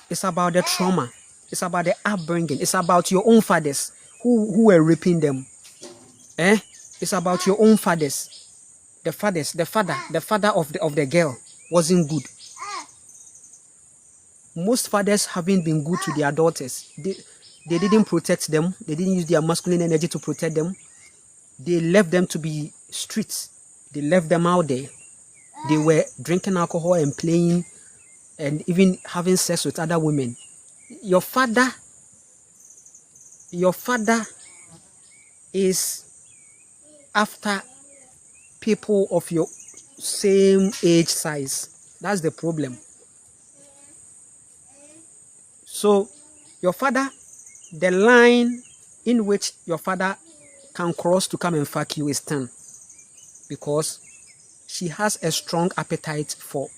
It's about the trauma. It's about the upbringing. It's about your own fathers who were raping them. It's about your own fathers. The father of the girl wasn't good. Most fathers haven't been good to their daughters. They didn't protect them. They didn't use their masculine energy to protect them. They left them to be streets. They left them out there. They were drinking alcohol and playing and even having sex with other women. Your father is after people of your same age size. That's the problem. So your father, the line in which your father can cross to come and fuck you is 10, because she has a strong appetite for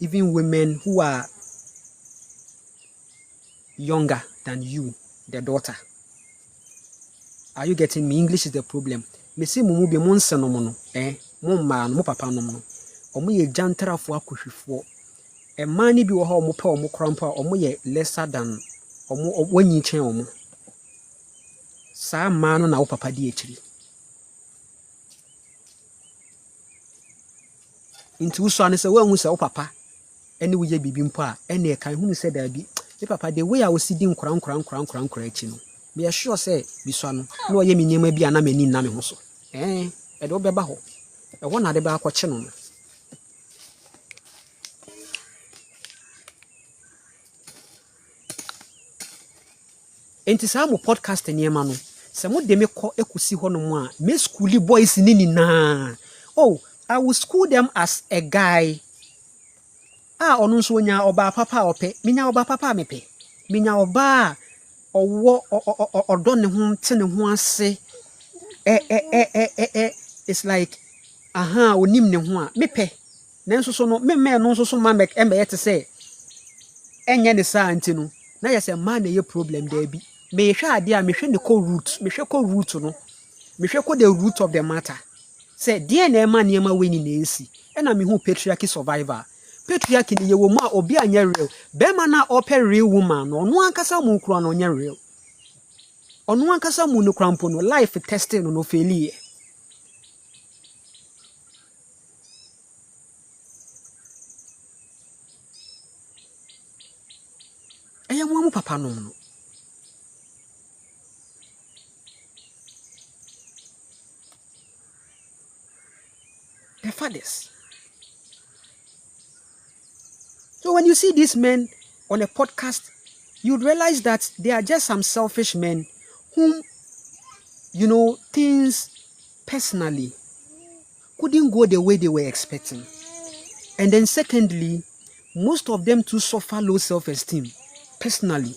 even women who are younger than you, the daughter. Are you getting me? English is the problem. Me say mumu be mon senomono, mon man, mo papa no no. Omo ye jantara fo akohwefo. E man ni bi wo ha omo pe omo krampa, omo ye lesser than omo wanyi chen omo. Sa man no na wo papa di ekiri. Inti uso ane se wo hu se wo papa ene wo ye bibi mpo a ene e kan hu se da bi. Me papa the way I was sitting nkran echi no. Me sure say biswa no na wo ye me nyema bi ana mani na me ho so. E de wo beba ho. E wo na de ba akwache no. Enti sa mo podcast nyema no. Se mo de me ko ekusi ho no mo a me schoolie boys ni na. Oh, I will school them as a guy. Onu nso nya oba papa ope. Minya oba papa mepe. Minya oba owo odo ne ho te ne ho ase. It's like onim ne ho a mepe. Nanso so no me no nso so ma mek yete say enye ne sa anti no. Na yese ma na ye problem there bi. Me hwe ade a me hwe ne ko root. Me hwe ko root no. Me hwe ko the root of the matter. Say dear na ema niema weni na ensi. Na me hu patriarchy survivor. Patriarchy ni ye wo ma obi anya real. Be ma na ope real woman no no ankasa mu nkro no nya real. Ono ankasa mu no krampo no life testing no failure. Eya mu papa no no. The fathers. So when you see these men on a podcast, you'd realize that they are just some selfish men whom, things personally couldn't go the way they were expecting. And then secondly, most of them too suffer low self-esteem personally.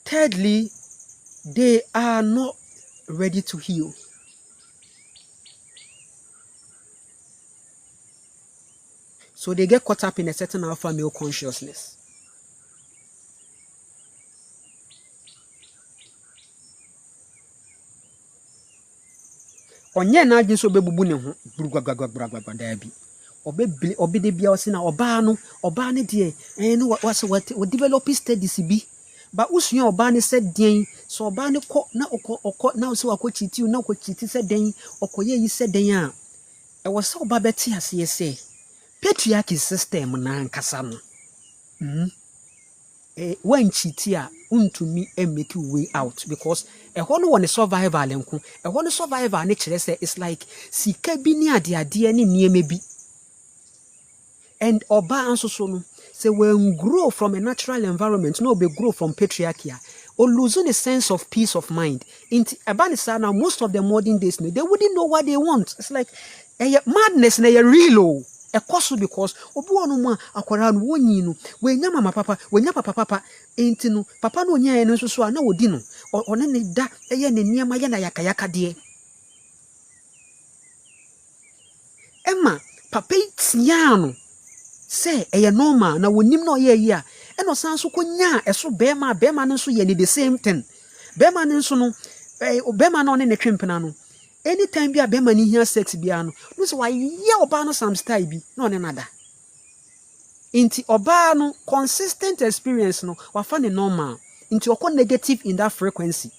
Thirdly, they are not ready to heal. So they get caught up in a certain alpha male consciousness. Onye na agye so bebubu ne ho brugwagwagwagwagwa da bi. Obe de bia osi na oba ne de no what develop studies bi. Ba usua oba ne said den so oba ne ko na okọ na so akochiti na okochiti said den okoye yi said den a e wo se oba beti ase ye patriarchy system na ankasa no when chiti a untumi make way out because e ho no won survival enko e ho no survival ne kire say it's like sika bi ni ade ne nieme bi and oba anso so no say when grow from a natural environment no be grow from patriarchy or lose the sense of peace of mind into abanisa now most of the modern days they wouldn't know what they want. It's like madness na real ekoso because obi onu mu akwara no wonyi no wenya mama papa wenya papa enti no papa no nya no so na wodi no one ne da eye ne niema ye na yakayaka de emma papa tia no say eye normal na wonim no ye a eno san so konya eso bema no so ye ni the same thing bema no so no bema no ne twempena no anytime bi a bema ni hia sex bia no so why ye oba no some style bi no ne nada inti oba no consistent experience no wafa ne normal inti okọ negative in that frequency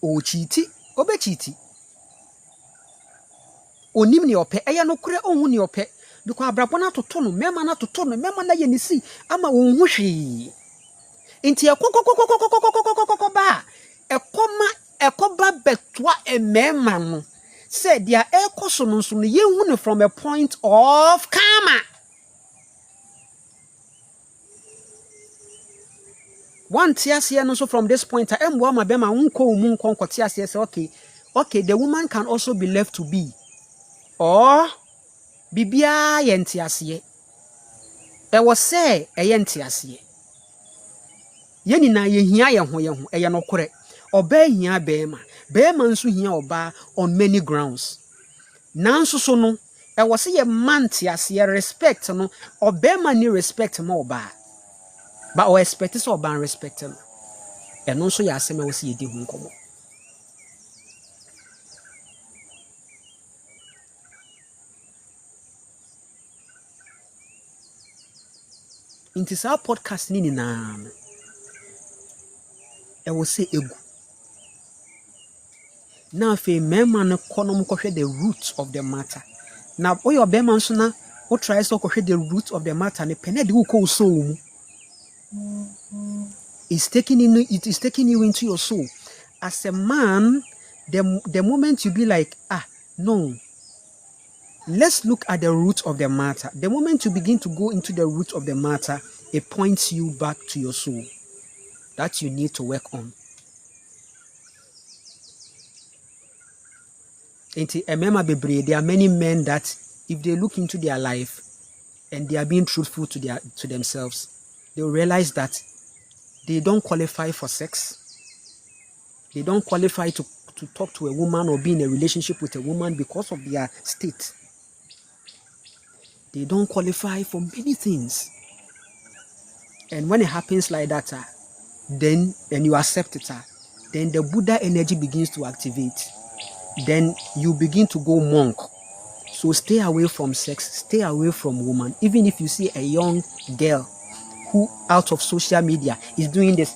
o chiti obe chiti onim ni ope eye no kure ohun ni ope because abrabo na toto no mema na ye ni si ama won hu hwe inti ekoba betwa emema no said they are from a point of karma. One tiasia also from this point, okay, the woman can also be left to be. Or bibia yentiasie. There was say a yentiasie. Yenina yehia yeho eya no kore. Oba hia bema. Bema nso hia oba on many grounds. Nanso so no, e was say a man tiasie respect no, obema ni respect mo oba. But o expect so oba respect no. And also ya asem e was ye di hu nkomo. Inti sa podcast ni na I will say egu. Now if a man konom kohwe the roots of the matter. Now o your beman so na o try so kohwe the roots of the matter ne pene de ko so mu. It is taking you into your soul. As a man, the moment you be like, no. Let's look at the root of the matter. The moment you begin to go into the root of the matter, it points you back to your soul that you need to work on. There are many men that if they look into their life and they are being truthful to themselves, they will realize that they don't qualify for sex. They don't qualify to talk to a woman or be in a relationship with a woman because of their state. They don't qualify for many things. And when it happens like that, then you accept it, then the Buddha energy begins to activate. Then you begin to go monk. So stay away from sex, stay away from woman. Even if you see a young girl who out of social media is doing this,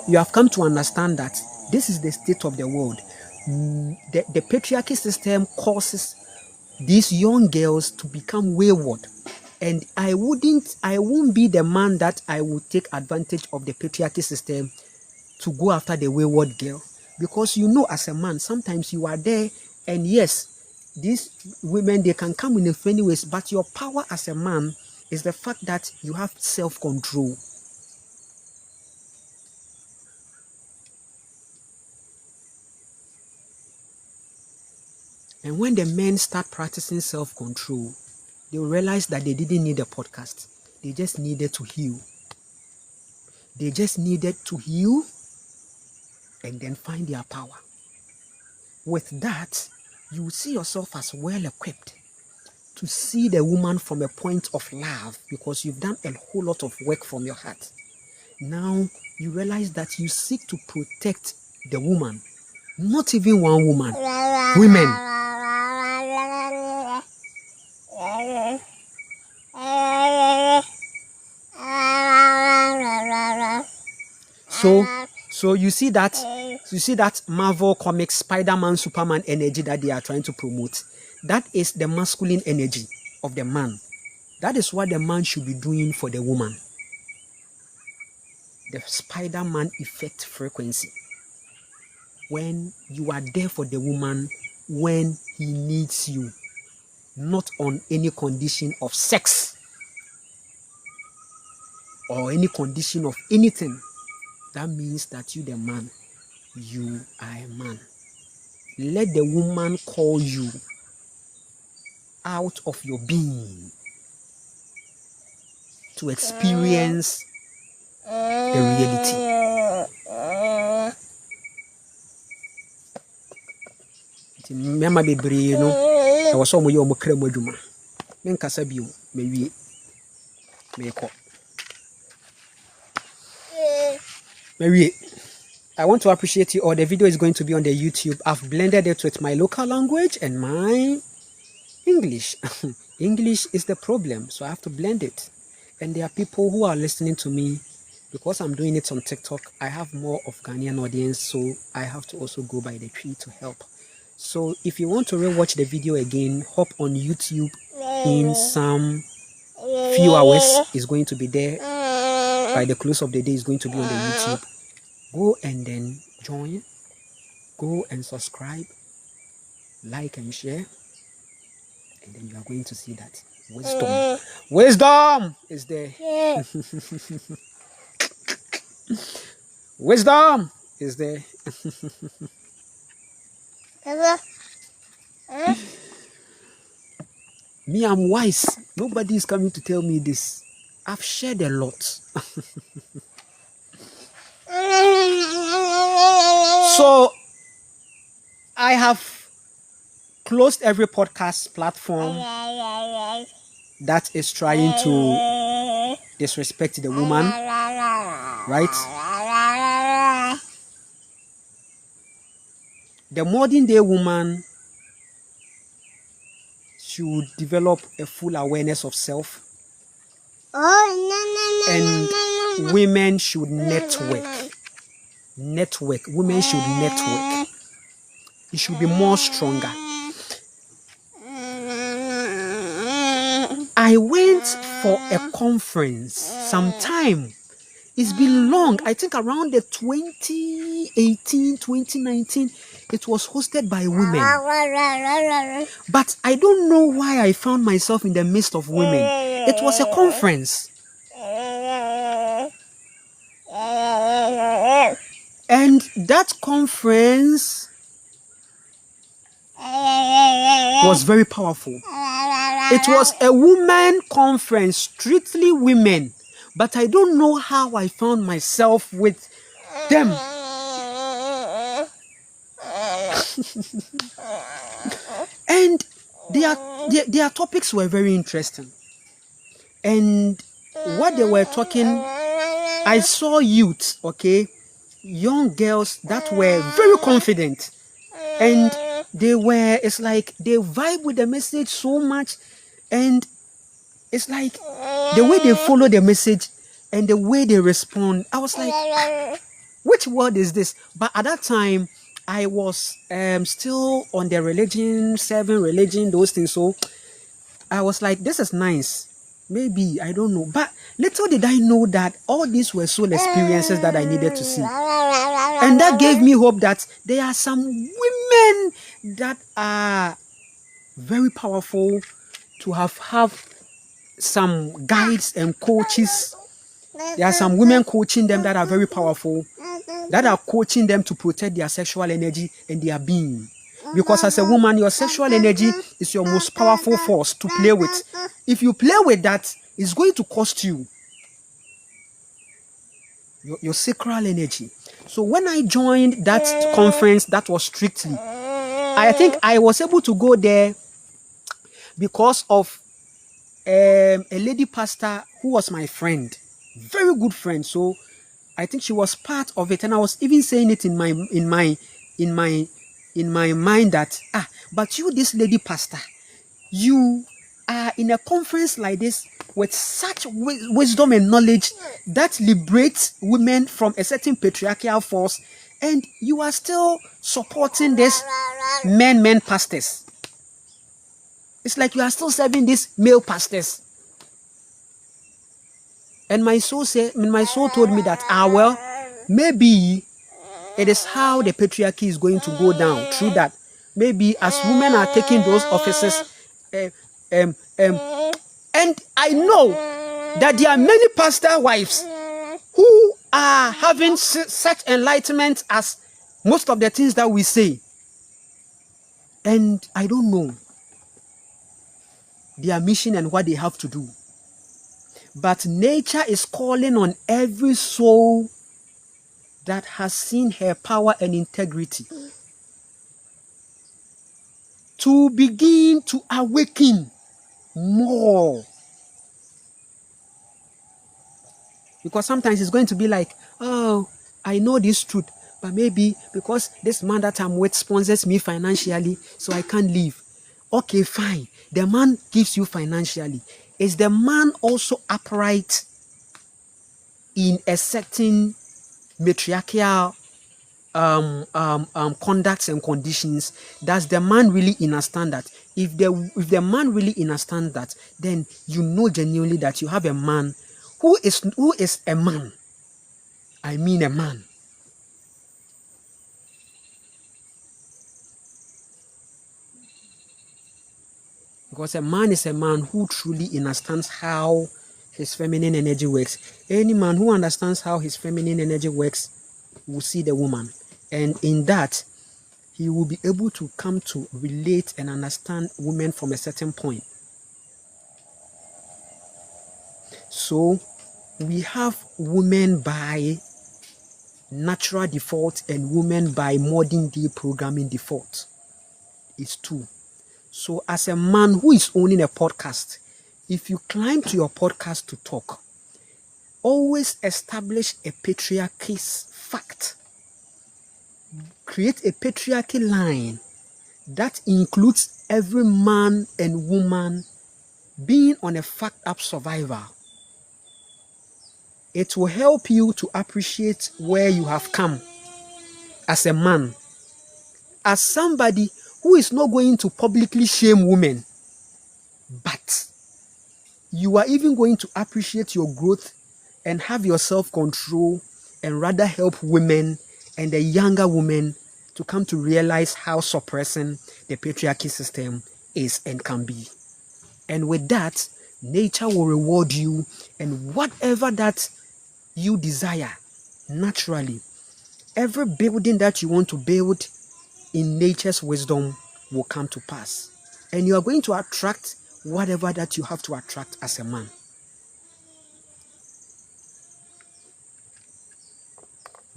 you have come to understand that this is the state of the world. The patriarchy system causes these young girls to become wayward. And I won't be the man that I will take advantage of the patriarchy system to go after the wayward girl. Because you know, as a man, sometimes you are there, and yes, these women, they can come in a funny ways, but your power as a man is the fact that you have self-control. And when the men start practicing self-control, they will realize that they didn't need a podcast. They just needed to heal. They just needed to heal and then find their power. With that, you will see yourself as well equipped to see the woman from a point of love because you've done a whole lot of work from your heart. Now, you realize that you seek to protect the woman, not even one woman, women. So you see that Marvel Comics, Spider-Man, Superman energy that they are trying to promote. That is the masculine energy of the man. That is what the man should be doing for the woman. The Spider-Man effect frequency. When you are there for the woman when he needs you, not on any condition of sex or any condition of anything. That means that you, the man, you are a man. Let the woman call you out of your being to experience the reality. Remember the brain, I was some your cremoduma. Men casabium, maybe make up. Mary, I want to appreciate you all. The video is going to be on the YouTube. I've blended it with my local language and my English. English is the problem, so I have to blend it. And there are people who are listening to me because I'm doing it on TikTok. I have more of Ghanaian audience, so I have to also go by the tree to help. So if you want to rewatch the video again, hop on YouTube in some few hours. It's going to be there. By the close of the day, it's going to be on the YouTube. Go and then join. Go and subscribe. like and share, and then you are going to see that wisdom is there. Wisdom is there. Me, I'm wise. Nobody is coming to tell me this. I've shared a lot. So I have closed every podcast platform that is trying to disrespect the woman, right? The modern day woman should develop a full awareness of self, and women should network. Women should network. It should be more stronger. I went for a conference sometime. It's been long. I think around the 2018, 2019, it was hosted by women. But I don't know why I found myself in the midst of women. It was a conference. And that conference was very powerful. It was a women conference, strictly women. But I don't know how I found myself with them. And their topics were very interesting. And what they were talking, I saw youth, okay, young girls that were very confident. And it's like they vibe with the message so much. And it's like the way they follow the message and the way they respond. I was like, which word is this? But at that time, I was still on the religion, serving religion, those things. So I was like, this is nice. Maybe, I don't know. But little did I know that all these were soul experiences that I needed to see. And that gave me hope that there are some women that are very powerful to have some guides and coaches. There are some women coaching them that are very powerful, that are coaching them to protect their sexual energy and their being. Because as a woman, your sexual energy is your most powerful force to play with. If you play with that, it's going to cost you your sacral energy. So when I joined that conference, that was strictly, I think I was able to go there because of a lady pastor who was my friend, very good friend. So I think she was part of it, and I was even saying it in my mind that but you, this lady pastor, you are in a conference like this with such wisdom and knowledge that liberates women from a certain patriarchal force, and you are still supporting this men pastors. It's like you are still serving these male pastors. And my soul told me that, well, maybe it is how the patriarchy is going to go down. Through that, maybe as women are taking those offices, and I know that there are many pastor wives who are having such enlightenment as most of the things that we say. And I don't know their mission and what they have to do. But nature is calling on every soul that has seen her power and integrity to begin to awaken more. Because sometimes it's going to be like, oh, I know this truth, but maybe because this man that I'm with sponsors me financially, so I can't leave. Okay, fine. The man gives you financially. Is the man also upright in a certain matriarchal conducts and conditions? Does the man really understand that? If the man really understands that, then you know genuinely that you have a man who is a man. I mean a man. Because a man is a man who truly understands how his feminine energy works. Any man who understands how his feminine energy works will see the woman. And in that, he will be able to come to relate and understand women from a certain point. So we have women by natural default and women by modern day programming default. It's two. So as a man who is owning a podcast, if you climb to your podcast to talk, always establish a patriarchy fact. Create a patriarchy line that includes every man and woman being on a fucked up survivor. It will help you to appreciate where you have come as a man, as somebody who is not going to publicly shame women, but you are even going to appreciate your growth and have your self-control and rather help women and the younger women to come to realize how suppressing the patriarchy system is and can be. And with that, nature will reward you, and whatever that you desire naturally, every building that you want to build in nature's wisdom will come to pass. And you are going to attract whatever that you have to attract as a man.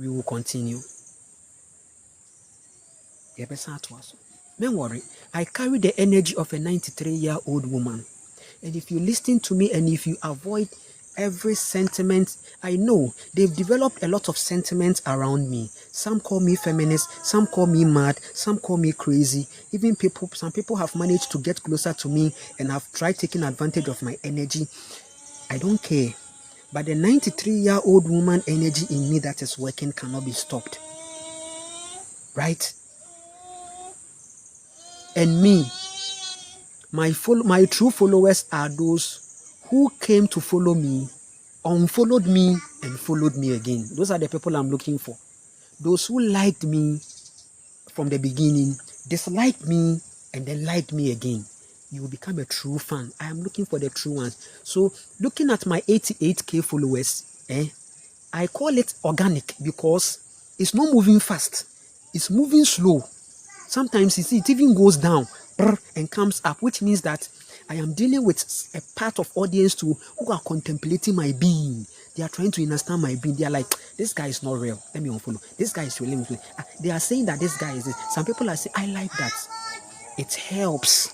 We will continue. Don't worry, I carry the energy of a 93-year-old woman. And if you listen to me and if you avoid every sentiment, I know they've developed a lot of sentiments around me. Some call me feminist, some call me mad, some call me crazy. Even some people have managed to get closer to me and have tried taking advantage of my energy. I don't care. But the 93-year-old woman energy in me that is working cannot be stopped. Right? And me, my true followers are those who came to follow me, unfollowed me, and followed me again. Those are the people I'm looking for. Those who liked me from the beginning, disliked me, and then liked me again. You will become a true fan. I am looking for the true ones. So, looking at my 88k followers, I call it organic because it's not moving fast. It's moving slow. Sometimes you see it even goes down and comes up, which means that I am dealing with a part of audience too who are contemplating my being. They are trying to understand my being. They are like, this guy is not real. Let me unfollow. This guy is real. Let me unfollow. They are saying that this guy is this. Some people are saying, I like that. It helps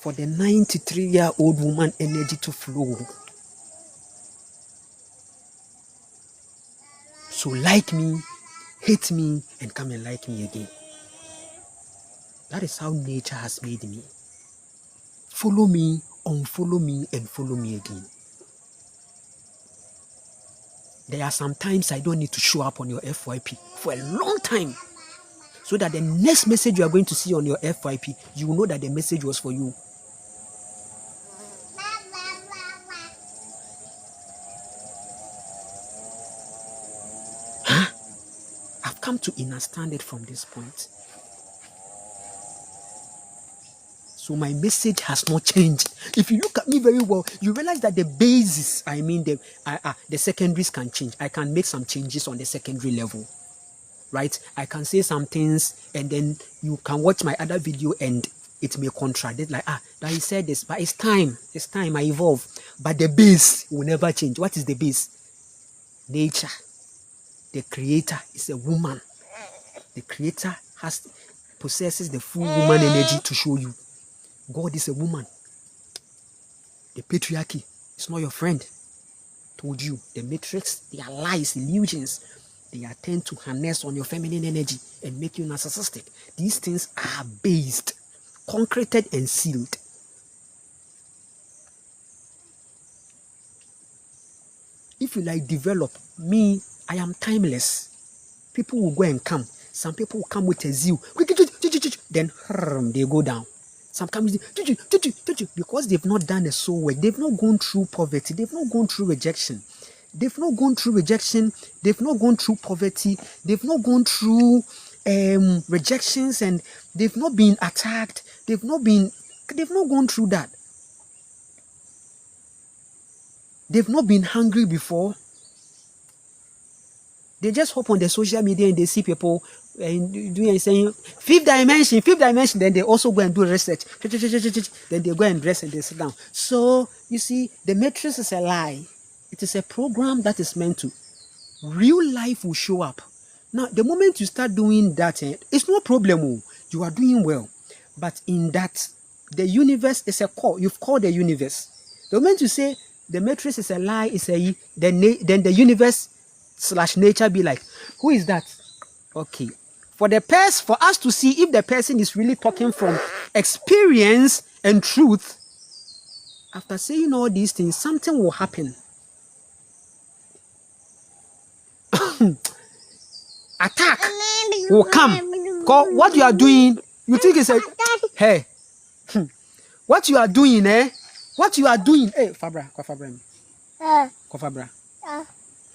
for the 93-year-old woman energy to flow. So like me, hate me, and come and like me again. That is how nature has made me. Follow me, unfollow me, and follow me again. There are some times I don't need to show up on your FYP for a long time, so that the next message you are going to see on your FYP, you will know that the message was for you. I've come to understand it from this point. So my message has not changed. If you look at me very well, you realize that the basis, the secondaries can change. I can make some changes on the secondary level, right? I can say some things and then you can watch my other video and it may contradict, like, that he said this, but it's time, I evolve. But the base will never change. What is the base? Nature. The creator is a woman. The creator possesses the full woman energy to show you. God is a woman. The patriarchy is not your friend. Told you, the matrix, they are lies, illusions. They tend to harness on your feminine energy and make you narcissistic. These things are based, concreted, and sealed. If you like develop, me, I am timeless. People will go and come. Some people will come with a zeal. Then they go down. Some come because they've not done a soul work. They've not gone through poverty. They've not gone through rejection. They've not gone through rejection. They've not gone through poverty. They've not gone through rejections, and they've not been attacked. They've not been They've not gone through that. They've not been hungry before. They just hop on the social media and they see people doing saying fifth dimension. Then they also go and do research. Then they go and dress and they sit down. So you see, the matrix is a lie. It is a program that is meant to. Real life will show up. Now, the moment you start doing that, it's no problem. You are doing well. But in that, the universe is a call. You've called the universe. The moment you say the matrix is a lie, then the universe / nature be like, who is that? Okay. For us to see if the person is really talking from experience and truth, after saying all these things, something will happen. Attack will come. Because what you are doing, you think it's a hey. What you are doing, What you are doing, Fabra.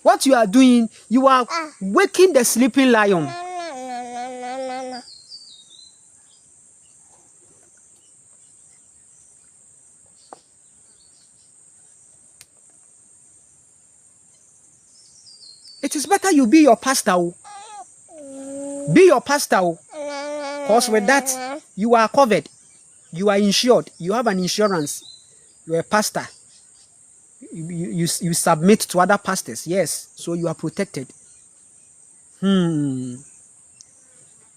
What you are doing, you are waking the sleeping lion. It is better you be your pastor. Be your pastor. Because with that, you are covered. You are insured. You have an insurance. You are a pastor. You submit to other pastors. Yes. So you are protected.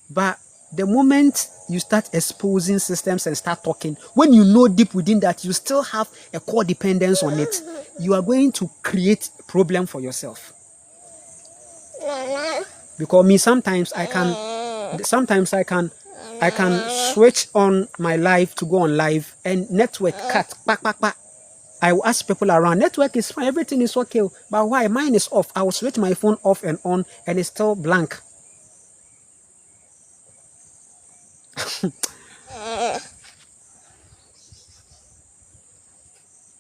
But the moment you start exposing systems and start talking, when you know deep within that you still have a core dependence on it, you are going to create a problem for yourself. Because me, sometimes I can switch on my live to go on live and network cut. I will ask people around, network is fine, everything is okay, but why? Mine is off. I will switch my phone off and on and it's still blank.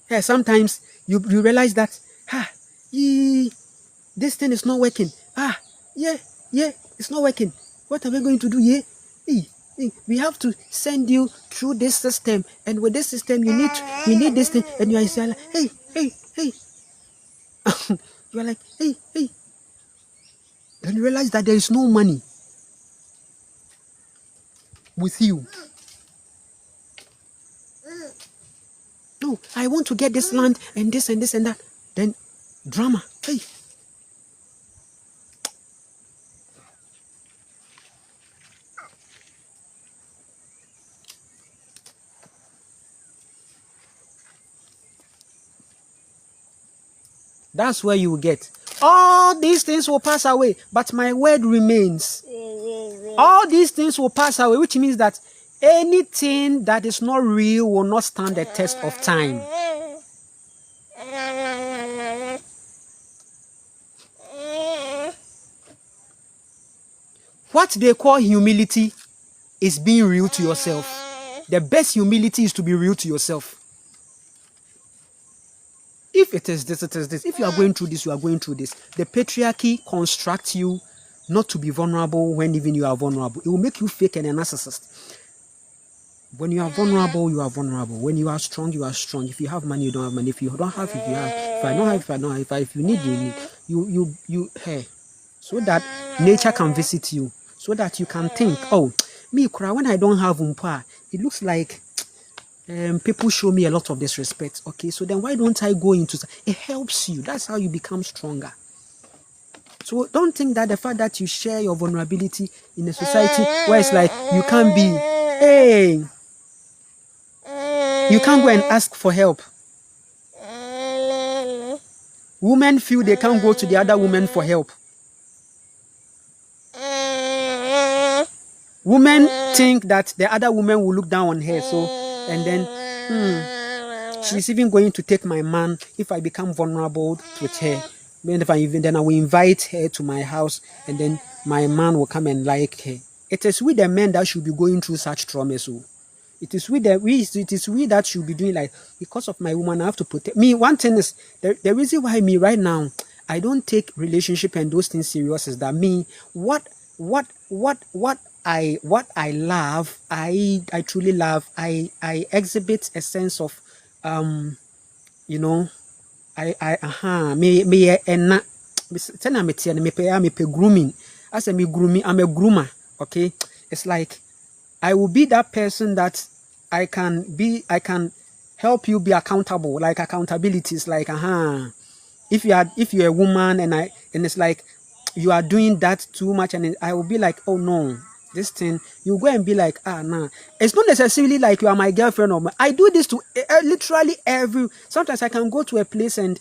Yeah, sometimes you realize that this thing is not working. It's not working. What are we going to do? We have to send you through this system, and with this system we need this thing, and you are saying, hey. You are like, hey. Then you realize that there is no money with you. No, I want to get this land and this and this and that. Then drama. Hey. That's where you will get. All these things will pass away, but my word remains. All these things will pass away, which means that anything that is not real will not stand the test of time. What they call humility is being real to yourself. The best humility is to be real to yourself. If it is this, it is this. If you are going through this, you are going through this. The patriarchy constructs you not to be vulnerable when even you are vulnerable. It will make you fake and a narcissist. When you are vulnerable, you are vulnerable. When you are strong, you are strong. If you have money, you don't have money. If you don't have, if you have. If I don't have, if I don't have. If you need, you need. Hey, so that nature can visit you. So that you can think, oh, me, when I don't have umpa, it looks like people show me a lot of disrespect. Okay, so then why don't I go into it? Helps you. That's how you become stronger. So don't think that the fact that you share your vulnerability in a society where it's like you can't be, hey, you can't go and ask for help. Women feel they can't go to the other women for help. Women think that the other woman will look down on her, so and then she's even going to take my man if I become vulnerable with her. Then I will invite her to my house, and then my man will come and like her. It is we the men that should be going through such trauma. So it is we that should be doing like, because of my woman I have to protect me. One thing is the reason why me right now I don't take relationship and those things serious is that me what what I love, I truly love, I exhibit a sense of you know, me and na tell me tia me pay grooming. As a me grooming, I'm a groomer. Okay, it's like I will be that person that I can help you be accountable. Like accountability is like if you're a woman and it's like you are doing that too much, and I will be like, oh no, this thing, you go and be like, nah, it's not necessarily like you are my girlfriend or I do this to literally sometimes I can go to a place and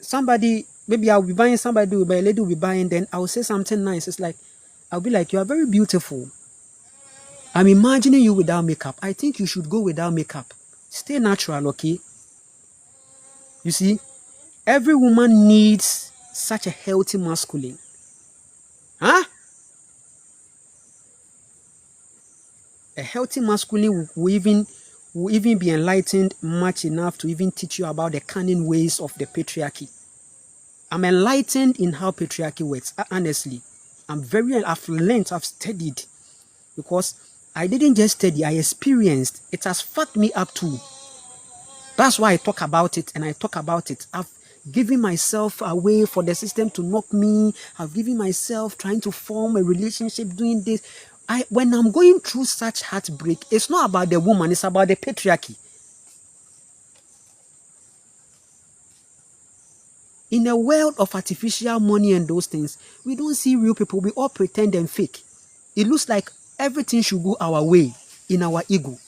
somebody, maybe I'll be buying, somebody will buy, a lady will be buying, then I'll say something nice. It's like I'll be like, you are very beautiful, I'm imagining you without makeup, I think you should go without makeup, stay natural. Okay, you see, every woman needs such a healthy masculine. A healthy masculine will even be enlightened much enough to even teach you about the cunning ways of the patriarchy. I'm enlightened in how patriarchy works. Honestly, I've learned, I've studied, because I didn't just study, I experienced. It has fucked me up too. That's why I talk about it, and I talk about it. I've given myself away for the system to knock me. I've given myself trying to form a relationship, doing this. When I'm going through such heartbreak, it's not about the woman, it's about the patriarchy. In a world of artificial money and those things, we don't see real people. We all pretend and fake. It looks like everything should go our way in our ego.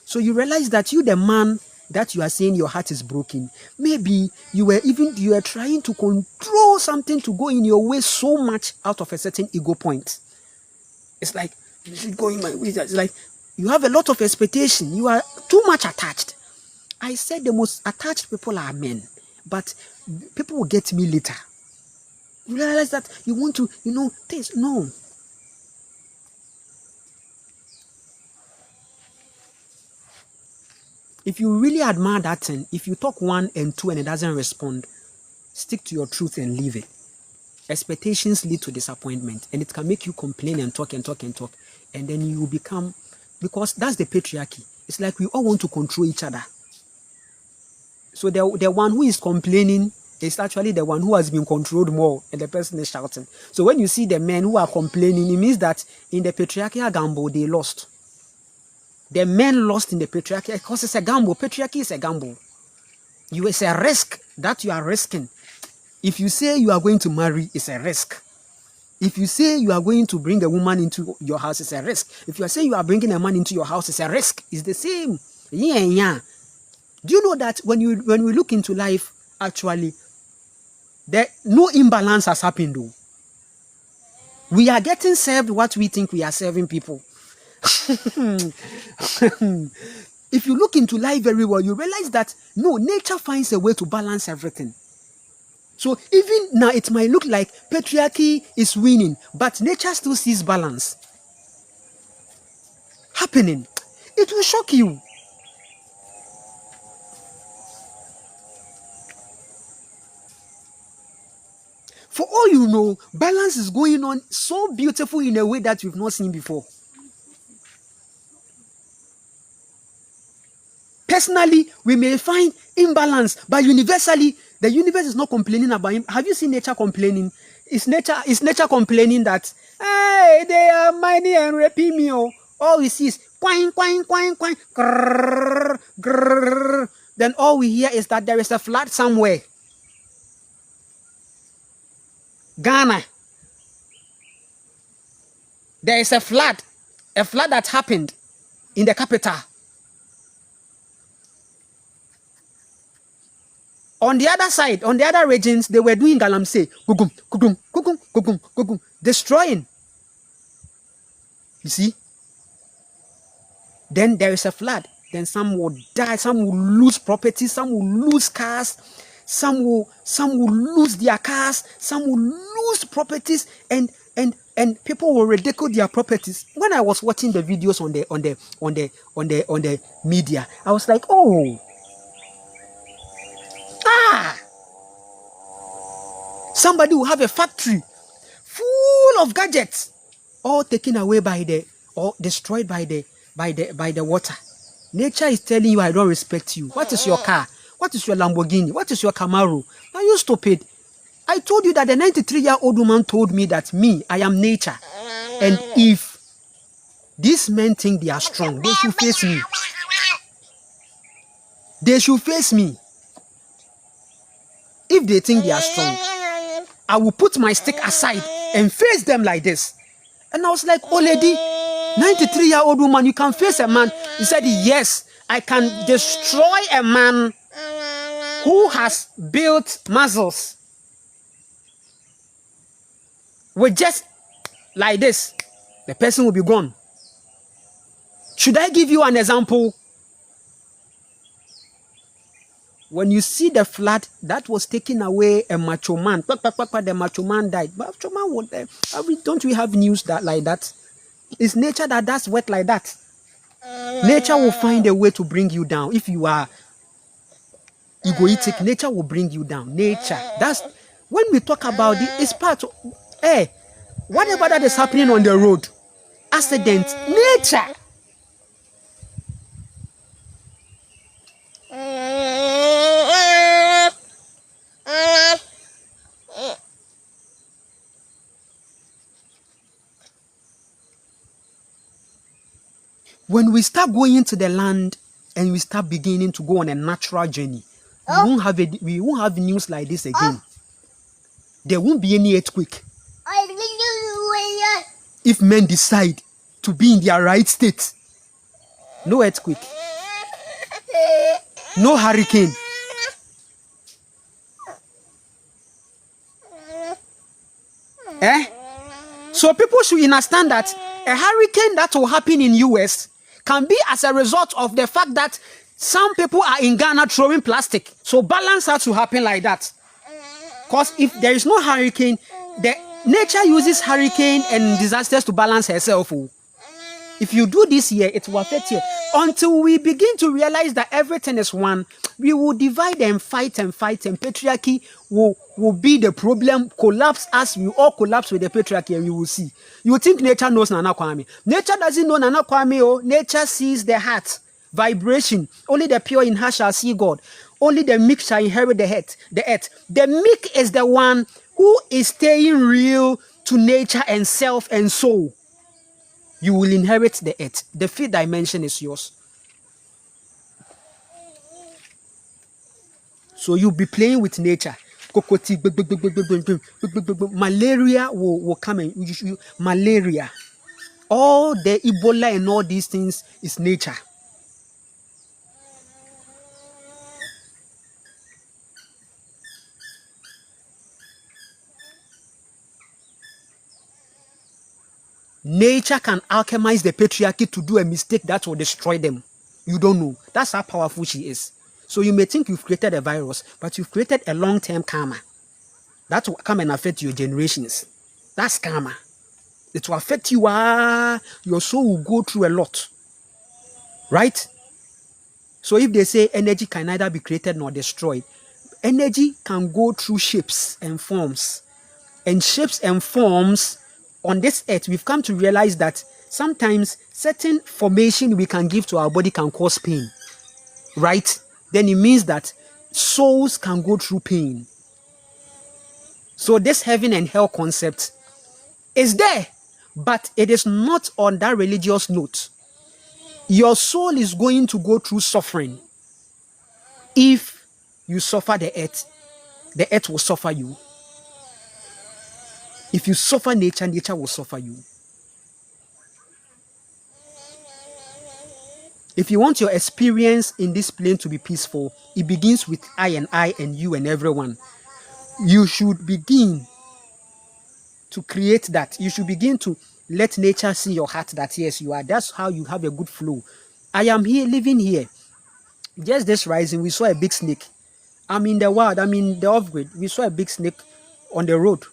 So you realize that you, the man that you are saying your heart is broken, maybe you were trying to control something to go in your way so much out of a certain ego point. It's like, you should go in my way. It's like you have a lot of expectation. You are too much attached. I said the most attached people are men, but people will get me later. You realize that you want to, taste. No. If you really admire that thing, if you talk 1 and 2 and it doesn't respond, stick to your truth and leave it. Expectations lead to disappointment, and it can make you complain and talk and talk and talk. And then you become, because that's the patriarchy. It's like we all want to control each other. So the one who is complaining is actually the one who has been controlled more, and the person is shouting. So when you see the men who are complaining, it means that in the patriarchal gamble, they lost. The men lost in the patriarchy because it's a gamble. Patriarchy is a gamble. It's a risk that you are risking. If you say you are going to marry, it's a risk. If you say you are going to bring a woman into your house, it's a risk. If you are saying you are bringing a man into your house, it's a risk. It's the same. Yeah. Do you know that when we look into life, actually, no imbalance has happened though. We are getting served what we think we are serving people. If you look into life very well, you realize that no, nature finds a way to balance everything. So even now it might look like patriarchy is winning, but nature still sees balance happening. It will shock you. For all you know, balance is going on so beautiful in a way that you've not seen before. Personally, we may find imbalance, but universally, the universe is not complaining about him. Have you seen nature complaining? Is nature complaining that, hey, they are mining and raping me? All we see is quang, quang, quang, quang, grrr, grrr. Then all we hear is that there is a flood somewhere. Ghana. There is a flood that happened in the capital. On the other side, on the other regions, they were doing galamsey, gugum, gugum, gugum, gugum, gugum, destroying. You see? Then there is a flood. Then some will die, some will lose property, some will lose cars, some will lose their cars, some will lose properties, and people will ridicule their properties. When I was watching the videos on the media, I was like, oh. Somebody will have a factory full of gadgets, all taken away by the, or destroyed by the water. Nature is telling you, I don't respect you. What is your car? What is your Lamborghini? What is your Camaro? Are you stupid? I told you that the 93-year-old woman told me that I am nature. And if these men think they are strong, they should face me. They should face me. If they think they are strong, I will put my stick aside and face them like this. And I was like, oh lady, 93-year-old woman, you can face a man. He said, yes, I can destroy a man who has built muscles with just like this. The person will be gone. Should I give you an example? When you see the flood that was taking away a macho man, the macho man died. Macho man would, don't we have news that like that? It's nature that does work like that. Nature will find a way to bring you down. If you are egoistic, nature will bring you down. Nature. That's when we talk about it, it's part of whatever that is happening on the road. Accident, nature. When we start going into the land and we start beginning to go on a natural journey, we won't have news like this again. There won't be any earthquake. If men decide to be in their right state, no earthquake, no hurricane. So people should understand that a hurricane that will happen in US can be as a result of the fact that some people are in Ghana throwing plastic. So balance has to happen like that. Because if there is no hurricane, the nature uses hurricane and disasters to balance herself. If you do this here, it will affect you. Until we begin to realize that everything is one, we will divide and fight, and patriarchy will be the problem, collapse as we all collapse with the patriarchy, and we will see. You think nature knows Nana Kwame? Nature doesn't know Nana Kwame. Oh, nature sees the heart, vibration. Only the pure in her shall see God. Only the meek shall inherit the earth. The meek is the one who is staying real to nature and self and soul. You will inherit the earth. The fifth dimension is yours. So you'll be playing with nature. Malaria will come in. Malaria. All the Ebola and all these things is nature. Nature can alchemize the patriarchy to do a mistake that will destroy them. You don't know. That's how powerful she is. So you may think you've created a virus, but you've created a long-term karma. That will come and affect your generations. That's karma. It will affect you. Your soul will go through a lot. Right? So if they say energy can neither be created nor destroyed, energy can go through shapes and forms. And shapes and forms on this earth, we've come to realize that sometimes certain formation we can give to our body can cause pain. Right? Then it means that souls can go through pain. So this heaven and hell concept is there, but it is not on that religious note. Your soul is going to go through suffering. If you suffer the earth will suffer you. If you suffer nature, nature will suffer you. If you want your experience in this plane to be peaceful, it begins with I and you and everyone. You should begin to create that. You should begin to let nature see your heart that yes, you are. That's how you have a good flow. I am here, living here. Just this rising, we saw a big snake. I'm in the wild, I'm in the off-grid. We saw a big snake on the road.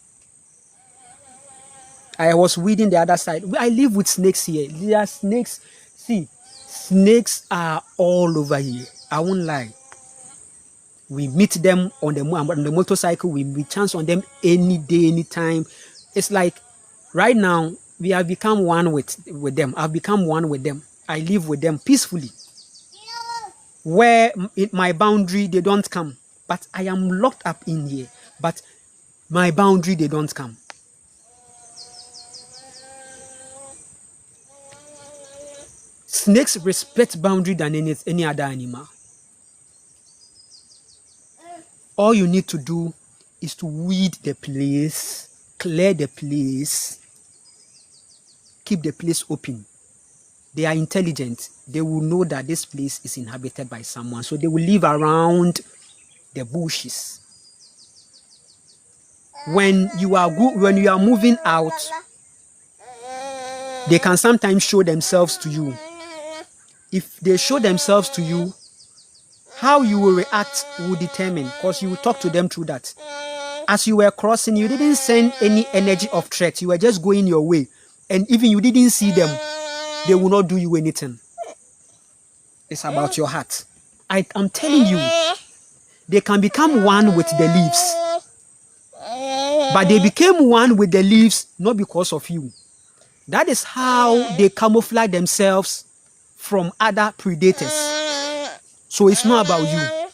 I was weeding the other side. I live with snakes here. There are snakes. See, snakes are all over here. I won't lie. We meet them on the motorcycle. We chance on them any day, anytime. It's like right now, we have become one with them. I've become one with them. I live with them peacefully. Where in my boundary, they don't come. But I am locked up in here. But my boundary, they don't come. Snakes respect boundary than any other animal. All you need to do is to weed the place, clear the place, keep the place open. They are intelligent. They will know that this place is inhabited by someone. So they will live around the bushes. When you are moving out, they can sometimes show themselves to you. If they show themselves to you, how you will react will determine, because you will talk to them through that. As you were crossing, you didn't send any energy of threat. You were just going your way. And even you didn't see them, they will not do you anything. It's about your heart. I'm telling you, they can become one with the leaves. But they became one with the leaves not because of you. That is how they camouflage themselves from other predators. So it's not about you.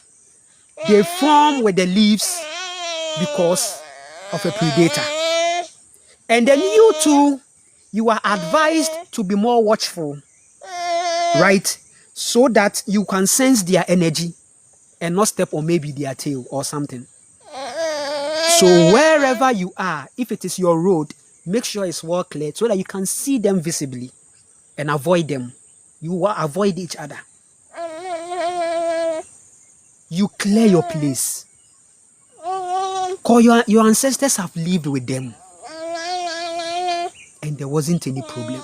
They form with the leaves because of a predator. And then you too, you are advised to be more watchful, right? So that you can sense their energy and not step on maybe their tail or something. So wherever you are, if it is your road, make sure it's well cleared so that you can see them visibly and avoid them. You will avoid each other. You clear your place. Because your ancestors have lived with them. And there wasn't any problem.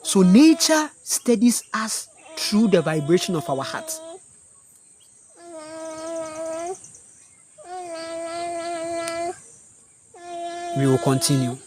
So nature studies us through the vibration of our heart. We will continue.